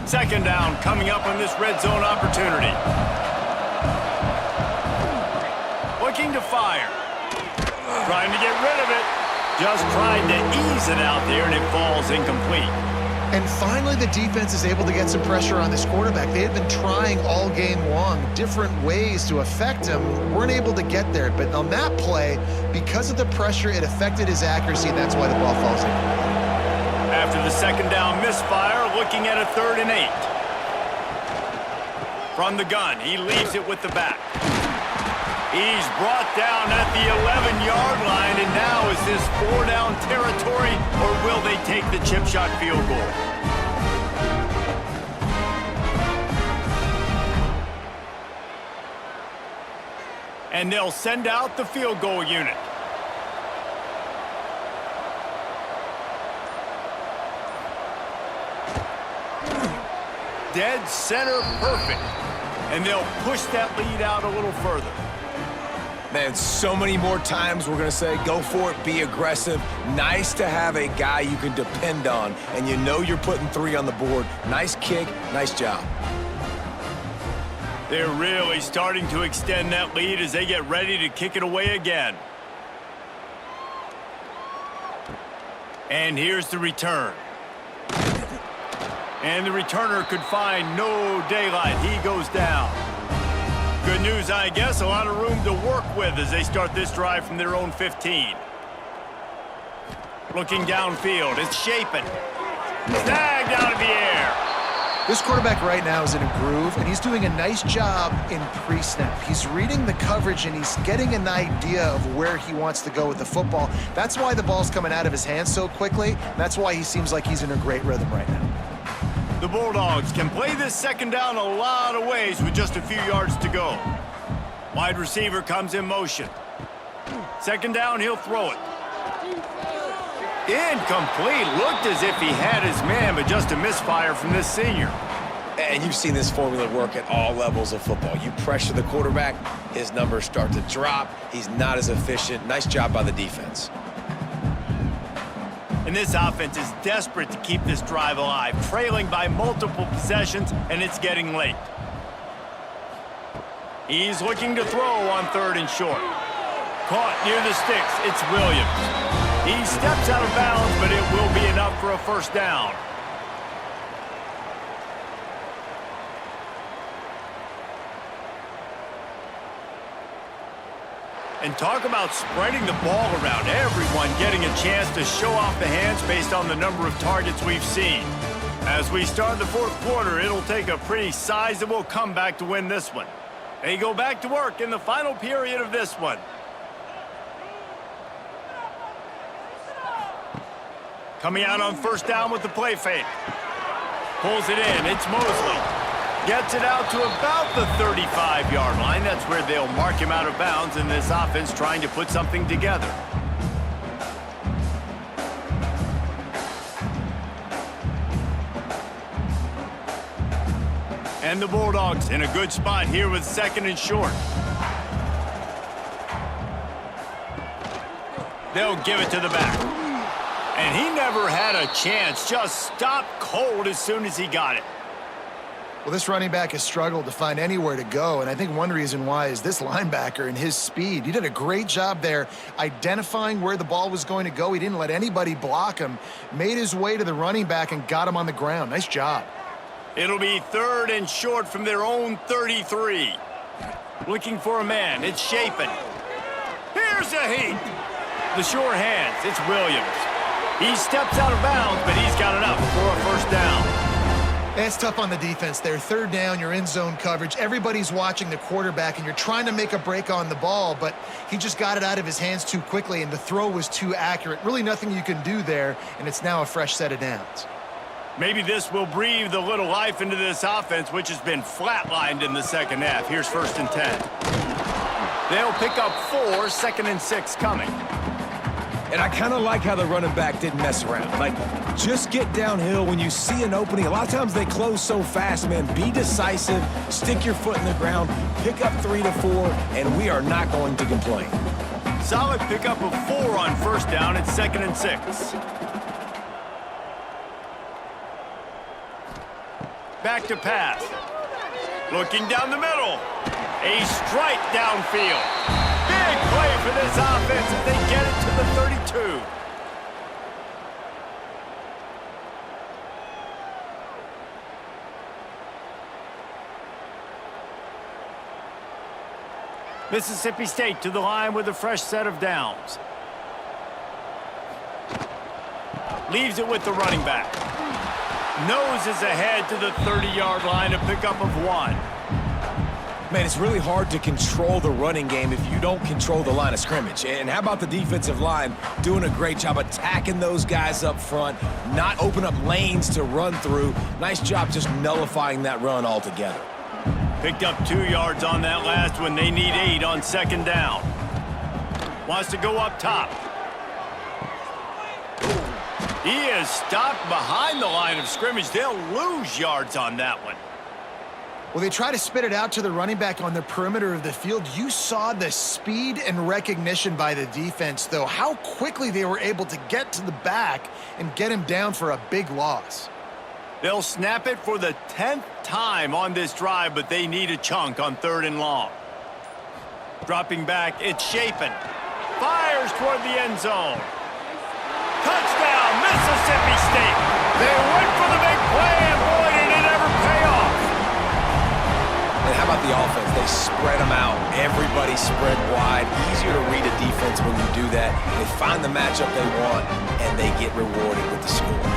Second down coming up on this red zone opportunity. Looking to fire. Trying to get rid of it. Just trying to ease it out there, and it falls incomplete.
And finally, the defense is able to get some pressure on this quarterback. They had been trying all game long different ways to affect him. Weren't able to get there. But on that play, because of the pressure, it affected his accuracy, and that's why the ball falls incomplete.
After the second down misfire, looking at a 3rd and 8. From the gun, he leaves it with the back. He's brought down at the 11-yard line, and now is this 4-down territory, or will they take the chip shot field goal? And they'll send out the field goal unit. Dead center perfect. And they'll push that lead out a little further.
Man, so many more times we're going to say, go for it, be aggressive. Nice to have a guy you can depend on, and you know you're putting 3 on the board. Nice kick, nice job.
They're really starting to extend that lead as they get ready to kick it away again. And here's the return. And the returner could find no daylight. He goes down. Good news, I guess. A lot of room to work with as they start this drive from their own 15. Looking downfield. It's Shapin. Snagged out of the air.
This quarterback right now is in a groove, and he's doing a nice job in pre-snap. He's reading the coverage, and he's getting an idea of where he wants to go with the football. That's why the ball's coming out of his hands so quickly. That's why he seems like he's in a great rhythm right now.
The Bulldogs can play this second down a lot of ways with just a few yards to go. Wide receiver comes in motion. Second down, he'll throw it. Incomplete. Looked as if he had his man, but just a misfire from this senior.
And you've seen this formula work at all levels of football. You pressure the quarterback, his numbers start to drop. He's not as efficient. Nice job by the defense.
And this offense is desperate to keep this drive alive, trailing by multiple possessions, and it's getting late. He's looking to throw on 3rd and short. Caught near the sticks. It's Williams. He steps out of bounds, but it will be enough for a first down. And talk about spreading the ball around. Everyone getting a chance to show off the hands based on the number of targets we've seen. As we start the 4th quarter, it'll take a pretty sizable comeback to win this one. They go back to work in the final period of this one. Coming out on first down with the play fake. Pulls it in. It's Mosley. Gets it out to about the 35-yard line. That's where they'll mark him out of bounds in this offense trying to put something together. And the Bulldogs in a good spot here with 2nd and short. They'll give it to the back. And he never had a chance. Just stopped cold as soon as he got it.
Well, this running back has struggled to find anywhere to go, and I think one reason why is this linebacker and his speed. He did a great job there identifying where the ball was going to go. He didn't let anybody block him, made his way to the running back and got him on the ground. Nice job.
It'll be 3rd and short from their own 33. Looking for a man. It's Shapin. Here's a heat. The sure hands. It's Williams. He steps out of bounds, but he's got enough for a first down.
It's tough on the defense there. Third down, you're in zone coverage. Everybody's watching the quarterback, and you're trying to make a break on the ball, but he just got it out of his hands too quickly, and the throw was too accurate. Really nothing you can do there, and it's now a fresh set of downs.
Maybe this will breathe a little life into this offense, which has been flatlined in the second half. Here's 1st and 10. They'll pick up 4, 2nd and 6 coming.
And I kind of like how the running back didn't mess around. Like, just get downhill when you see an opening. A lot of times they close so fast, man. Be decisive, stick your foot in the ground, pick up 3 to 4, and we are not going to complain.
Solid pickup of 4 on 1st down at 2nd and 6. Back to pass. Looking down the middle. A strike downfield. Big play for this offense as they get it to the 32. Mississippi State to the line with a fresh set of downs. Leaves it with the running back. Noses ahead to the 30-yard line, a pickup of 1.
Man, it's really hard to control the running game if you don't control the line of scrimmage. And how about the defensive line doing a great job attacking those guys up front, not open up lanes to run through. Nice job just nullifying that run altogether.
Picked up 2 yards on that last one. They need 8 on 2nd down. Wants to go up top. He is stopped behind the line of scrimmage. They'll lose yards on that one.
Well, they try to spit it out to the running back on the perimeter of the field. You saw the speed and recognition by the defense, though, how quickly they were able to get to the back and get him down for a big loss.
They'll snap it for the 10th time on this drive, but they need a chunk on 3rd and long. Dropping back, it's Shapen. Fires toward the end zone. Touchdown, Mississippi State. They went for the big play, and boy, did it ever pay off.
And how about the offense? They spread them out. Everybody spread wide. Easier to read a defense when you do that. They find the matchup they want, and they get rewarded with the score.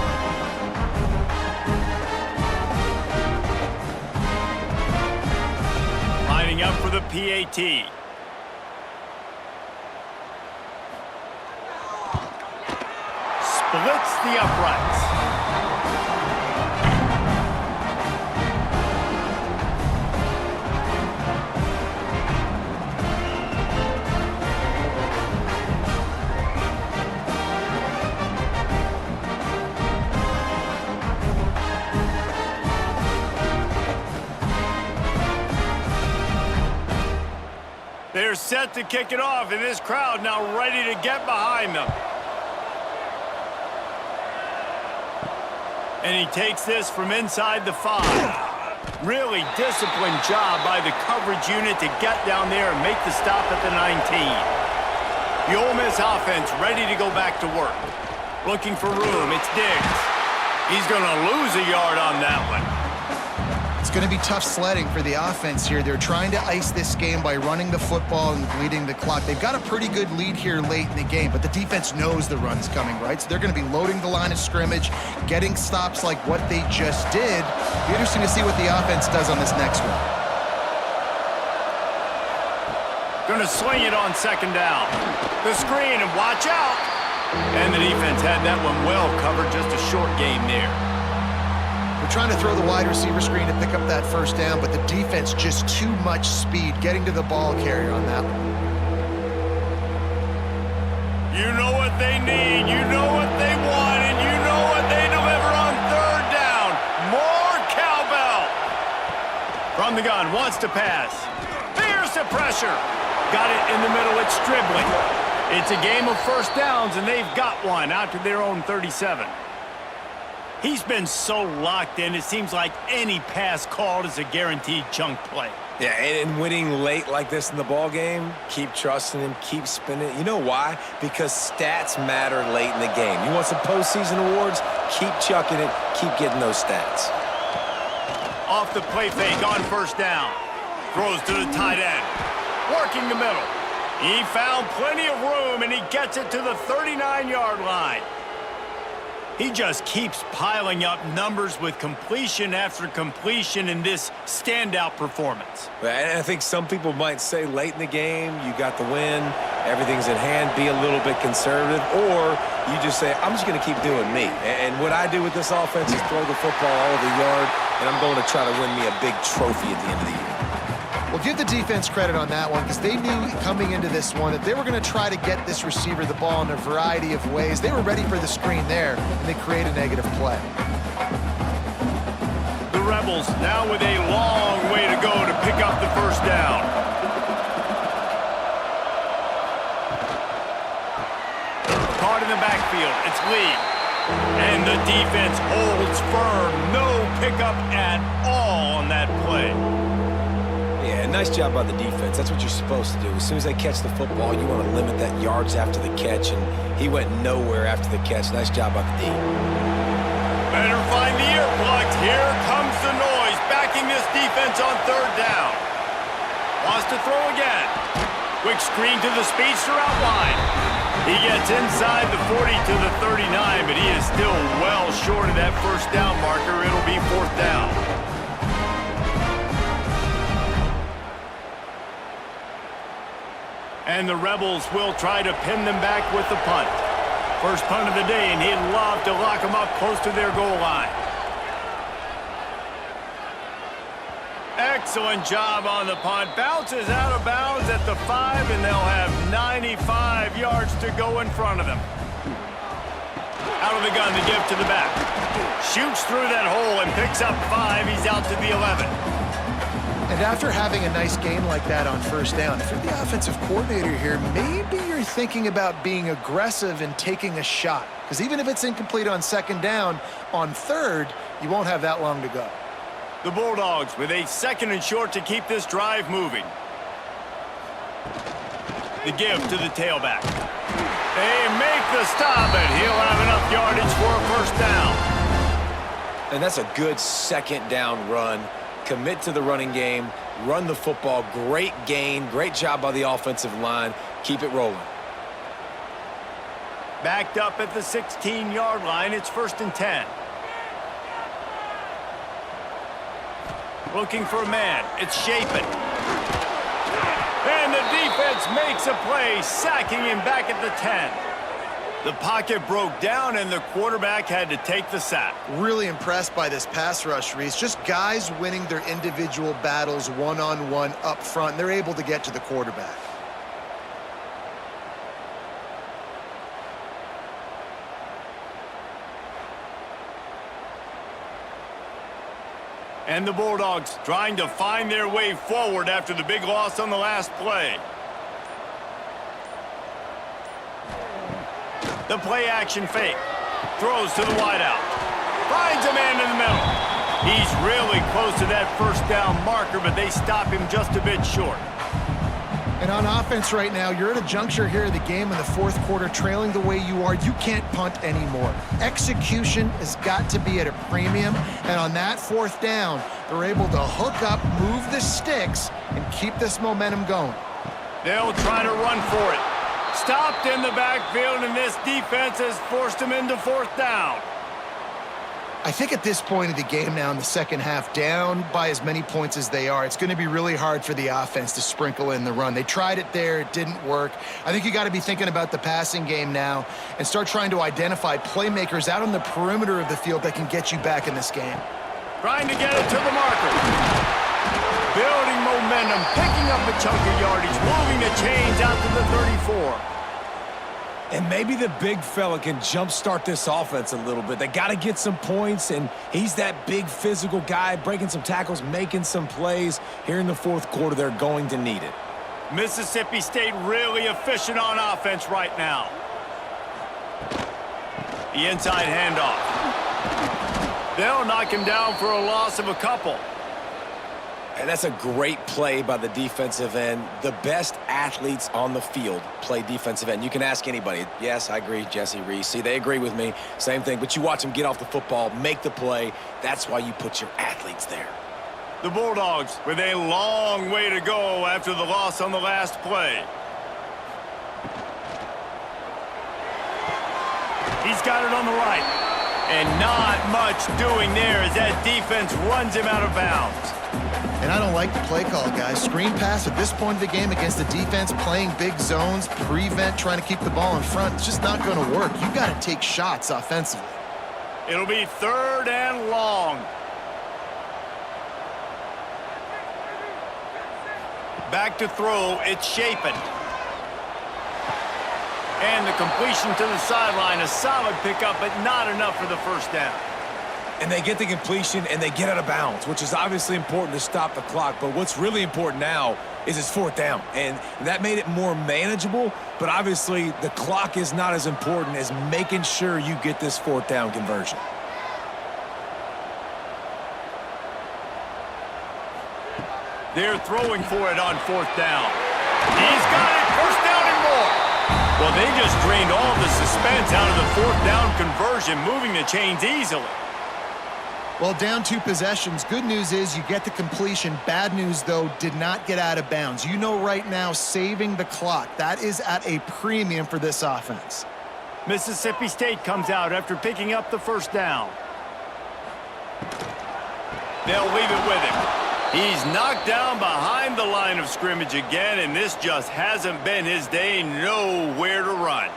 Lining up for the PAT. Splits the uprights. They're set to kick it off, and this crowd now ready to get behind them. And he takes this from inside the 5. Really disciplined job by the coverage unit to get down there and make the stop at the 19. The Ole Miss offense ready to go back to work. Looking for room, it's Diggs. He's going to lose a yard on that one.
It's going to be tough sledding for the offense here. They're trying to ice this game by running the football and bleeding the clock. They've got a pretty good lead here late in the game, but the defense knows the run's coming, right? So they're going to be loading the line of scrimmage, getting stops like what they just did. Be interesting to see what the offense does on this next one.
Going to swing it on 2nd down. The screen, and watch out. And the defense had that one well covered, just a short game there.
They're trying to throw the wide receiver screen to pick up that 1st down, but the defense just too much speed getting to the ball carrier on that one.
You know what they need, you know what they want, and you know what they deliver on 3rd down. More cowbell. From the gun, wants to pass. Fierce the pressure. Got it in the middle, it's dribbling. It's a game of 1st downs, and they've got one out to their own 37. He's been so locked in, it seems like any pass called is a guaranteed chunk play.
Yeah, and winning late like this in the ball game, keep trusting him, keep spinning. You know why? Because stats matter late in the game. You want some postseason awards? Keep chucking it, keep getting those stats.
Off the play fake on 1st down. Throws to the tight end. Working the middle. He found plenty of room, and he gets it to the 39-yard line. He just keeps piling up numbers with completion after completion in this standout performance.
And I think some people might say late in the game, you got the win, everything's in hand, be a little bit conservative, or you just say, I'm just going to keep doing me. And what I do with this offense is throw the football all over the yard, and I'm going to try to win me a big trophy at the end of the year.
Well, give the defense credit on that one because they knew coming into this one that they were going to try to get this receiver the ball in a variety of ways. They were ready for the screen there, and they create a negative play.
The Rebels now with a long way to go to pick up the first down. Caught in the backfield. It's Lee. And the defense holds firm. No pickup at all on that play.
Yeah, nice job by the defense. That's what you're supposed to do. As soon as they catch the football, you want to limit that yards after the catch, and he went nowhere after the catch. Nice job by the D.
Better find the earplugs. Here comes the noise, backing this defense on third down. Wants to throw again. Quick screen to the speedster out wide. He gets inside the 40 to the 39, but he is still well short of that first down marker. It'll be fourth down. And the Rebels will try to pin them back with the punt. First punt of the day, and he'd love to lock them up close to their goal line. Excellent job on the punt. Bounces out of bounds at the 5, and they'll have 95 yards to go in front of them. Out of the gun, the give to the back. Shoots through that hole and picks up 5. He's out to the 11.
And after having a nice game like that on first down, if you're the offensive coordinator here, maybe you're thinking about being aggressive and taking a shot. Because even if it's incomplete on second down, on third, you won't have that long to go.
The Bulldogs with a second and short to keep this drive moving. The give to the tailback. They make the stop, and he'll have enough yardage for a first down.
And that's a good second down run. Commit to the running game, run the football, great gain, great job by the offensive line. Keep it rolling.
Backed up at the 16-yard line, it's 1st and 10. Looking for a man, it's Shapin. And the defense makes a play, sacking him back at the 10. The pocket broke down, and the quarterback had to take the sack.
Really impressed by this pass rush, Reese. Just guys winning their individual battles one-on-one up front. They're able to get to the quarterback.
And the Bulldogs trying to find their way forward after the big loss on the last play. The play-action fake. Throws to the wideout. Finds a man in the middle. He's really close to that first down marker, but they stop him just a bit short.
And on offense right now, you're at a juncture here in the game in the fourth quarter, trailing the way you are. You can't punt anymore. Execution has got to be at a premium, and on that fourth down, they're able to hook up, move the sticks, and keep this momentum going.
They'll try to run for it. Stopped in the backfield, and this defense has forced him into fourth down.
I think at this point of the game now in the second half, down by as many points as they are, it's going to be really hard for the offense to sprinkle in the run. They tried it there. It didn't work. I think you got to be thinking about the passing game now and start trying to identify playmakers out on the perimeter of the field that can get you back in this game.
Trying to get it to the marker. Building momentum, picking up a chunk of yardage, moving the chains out to the 34.
And maybe the big fella can jumpstart this offense a little bit. They got to get some points, and he's that big physical guy, breaking some tackles, making some plays. Here in the fourth quarter, they're going to need it.
Mississippi State really efficient on offense right now. The inside handoff. They'll knock him down for a loss of a couple.
And that's a great play by the defensive end. The best athletes on the field play defensive end. You can ask anybody. Yes, I agree, Jesse, Reese. See, they agree with me. Same thing. But you watch them get off the football, make the play. That's why you put your athletes there.
The Bulldogs with a long way to go after the loss on the last play. He's got it on the right. And not much doing there as that defense runs him out of bounds.
And I don't like the play call, guys. Screen pass at this point of the game against the defense, playing big zones, prevent, trying to keep the ball in front. It's just not going to work. You've got to take shots offensively.
It'll be 3rd and long. Back to throw, it's Shapen. And the completion to the sideline, a solid pickup, but not enough for the first down.
And they get the completion, and they get out of bounds, which is obviously important to stop the clock. But what's really important now is it's 4th down. And that made it more manageable, but obviously the clock is not as important as making sure you get this 4th down conversion.
They're throwing for it on 4th down. He's got it, 1st down and more. Well, they just drained all the suspense out of the 4th down conversion, moving the chains easily.
Well, down 2 possessions. Good news is you get the completion. Bad news, though, did not get out of bounds. You know right now, saving the clock, that is at a premium for this offense.
Mississippi State comes out after picking up the 1st down. They'll leave it with him. He's knocked down behind the line of scrimmage again, and this just hasn't been his day. Nowhere to run.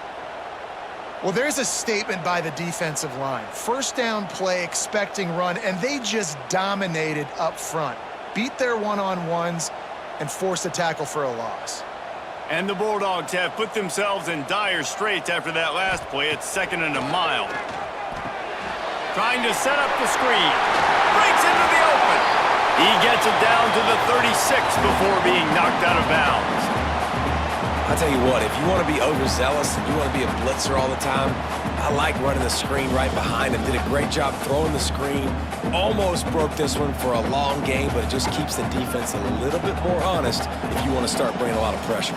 Well, there's a statement by the defensive line. 1st down play, expecting run, and they just dominated up front. Beat their one-on-ones and forced a tackle for a loss.
And the Bulldogs have put themselves in dire straits after that last play. It's 2nd and a mile. Trying to set up the screen. Breaks into the open. He gets it down to the 36 before being knocked out of bounds.
I'll tell you what, if you want to be overzealous and you want to be a blitzer all the time, I like running the screen right behind him. Did a great job throwing the screen. Almost broke this one for a long game, but it just keeps the defense a little bit more honest if you want to start bringing a lot of pressure.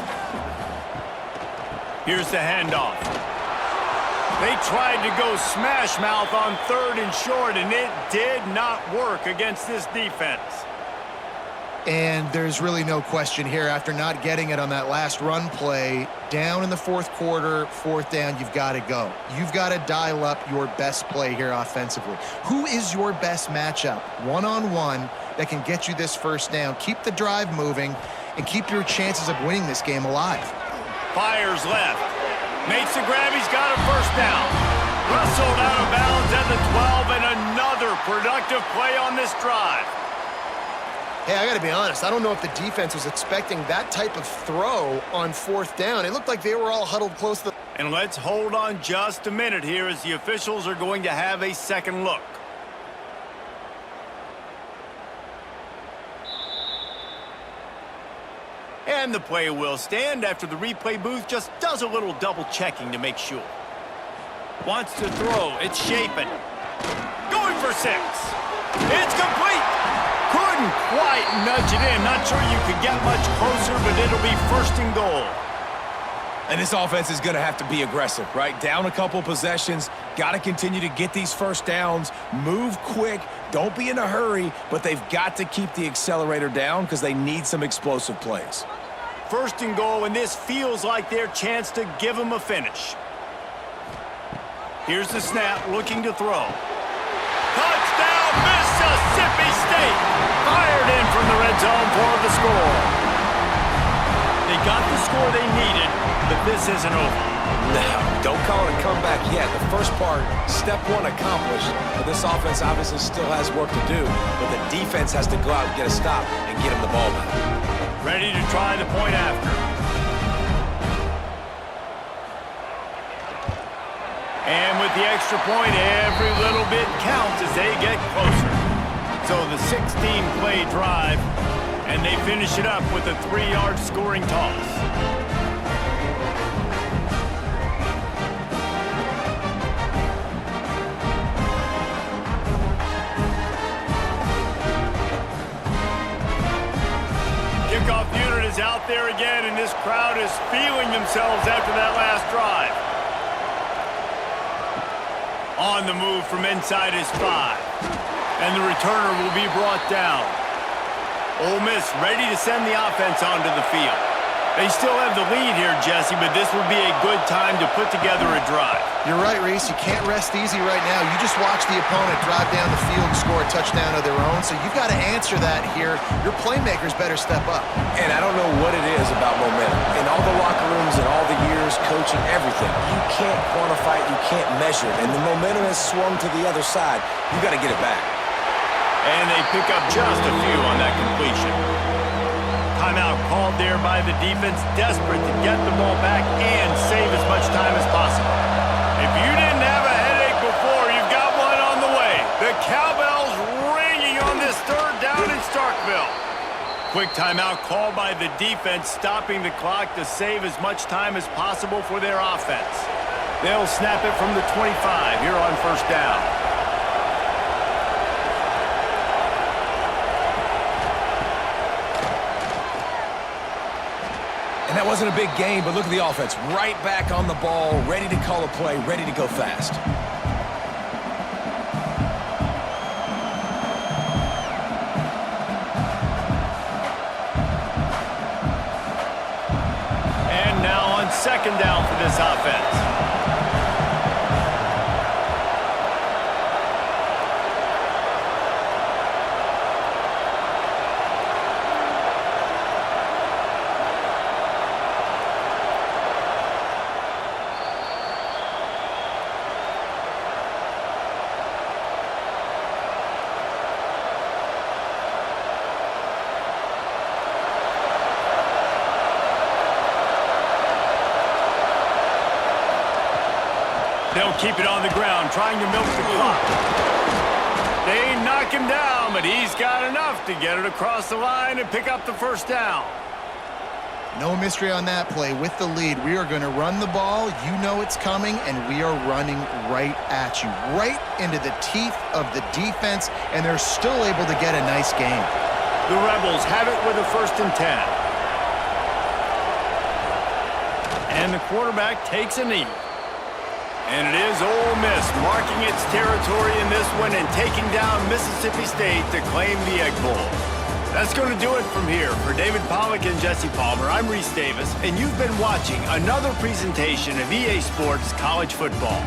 Here's the handoff. They tried to go smash mouth on 3rd and short, and it did not work against this defense.
And there's really no question here. After not getting it on that last run play, down in the 4th quarter, 4th down, you've got to go. You've got to dial up your best play here offensively. Who is your best matchup, one-on-one, that can get you this 1st down, keep the drive moving, and keep your chances of winning this game alive?
Fires left. Makes the grab. He's got a 1st down. Rustled out of bounds at the 12, and another productive play on this drive.
Hey, I got to be honest. I don't know if the defense was expecting that type of throw on 4th down. It looked like they were all huddled close to the...
And let's hold on just a minute here as the officials are going to have a second look. And the play will stand after the replay booth just does a little double checking to make sure. Wants to throw. It's Shapen. Going for 6. It's complete. Couldn't quite nudge it in. Not sure you could get much closer, but it'll be 1st and goal.
And this offense is going to have to be aggressive, right? Down a couple possessions, got to continue to get these 1st downs, move quick, don't be in a hurry, but they've got to keep the accelerator down because they need some explosive plays.
1st and goal, and this feels like their chance to give them a finish. Here's the snap, looking to throw. Touchdown, Mississippi State! Fired in from the red zone for the score. They got the score they needed, but this isn't over.
No, don't call it a comeback yet. The first part, step 1 accomplished, but this offense obviously still has work to do, but the defense has to go out and get a stop and get him the ball back.
Ready to try the point after. And with the extra point, every little bit counts as they get closer. So the 16-play drive, and they finish it up with a 3-yard scoring toss. Kickoff unit is out there again, and this crowd is feeling themselves after that last drive. On the move from inside his 5. And the returner will be brought down. Ole Miss ready to send the offense onto the field. They still have the lead here, Jesse, but this would be a good time to put together a drive.
You're right, Reese. You can't rest easy right now. You just watch the opponent drive down the field and score a touchdown of their own, so you've got to answer that here. Your playmakers better step up.
And I don't know what it is about momentum. In all the locker rooms and all the years, coaching, everything, you can't quantify it, you can't measure it. And the momentum has swung to the other side. You got to get it back.
And they pick up just a few on that completion. Timeout called there by the defense, desperate to get the ball back and save as much time as possible. If you didn't have a headache before, you've got one on the way. The cowbell's ringing on this third down in Starkville. Quick timeout called by the defense, stopping the clock to save as much time as possible for their offense. They'll snap it from the 25 here on first down.
And that wasn't a big game, but look at the offense. Right back on the ball, ready to call a play, ready to go fast.
And now on second down for this offense. They'll keep it on the ground, trying to milk the clock. They knock him down, but he's got enough to get it across the line and pick up the first down.
No mystery on that play. With the lead, we are going to run the ball. You know it's coming, and we are running right at you, right into the teeth of the defense, and they're still able to get a nice game.
The Rebels have it with a 1st and 10. And the quarterback takes a knee. And it is Ole Miss marking its territory in this one and taking down Mississippi State to claim the Egg Bowl. That's going to do it from here. For David Pollack and Jesse Palmer, I'm Reese Davis, and you've been watching another presentation of EA Sports College Football.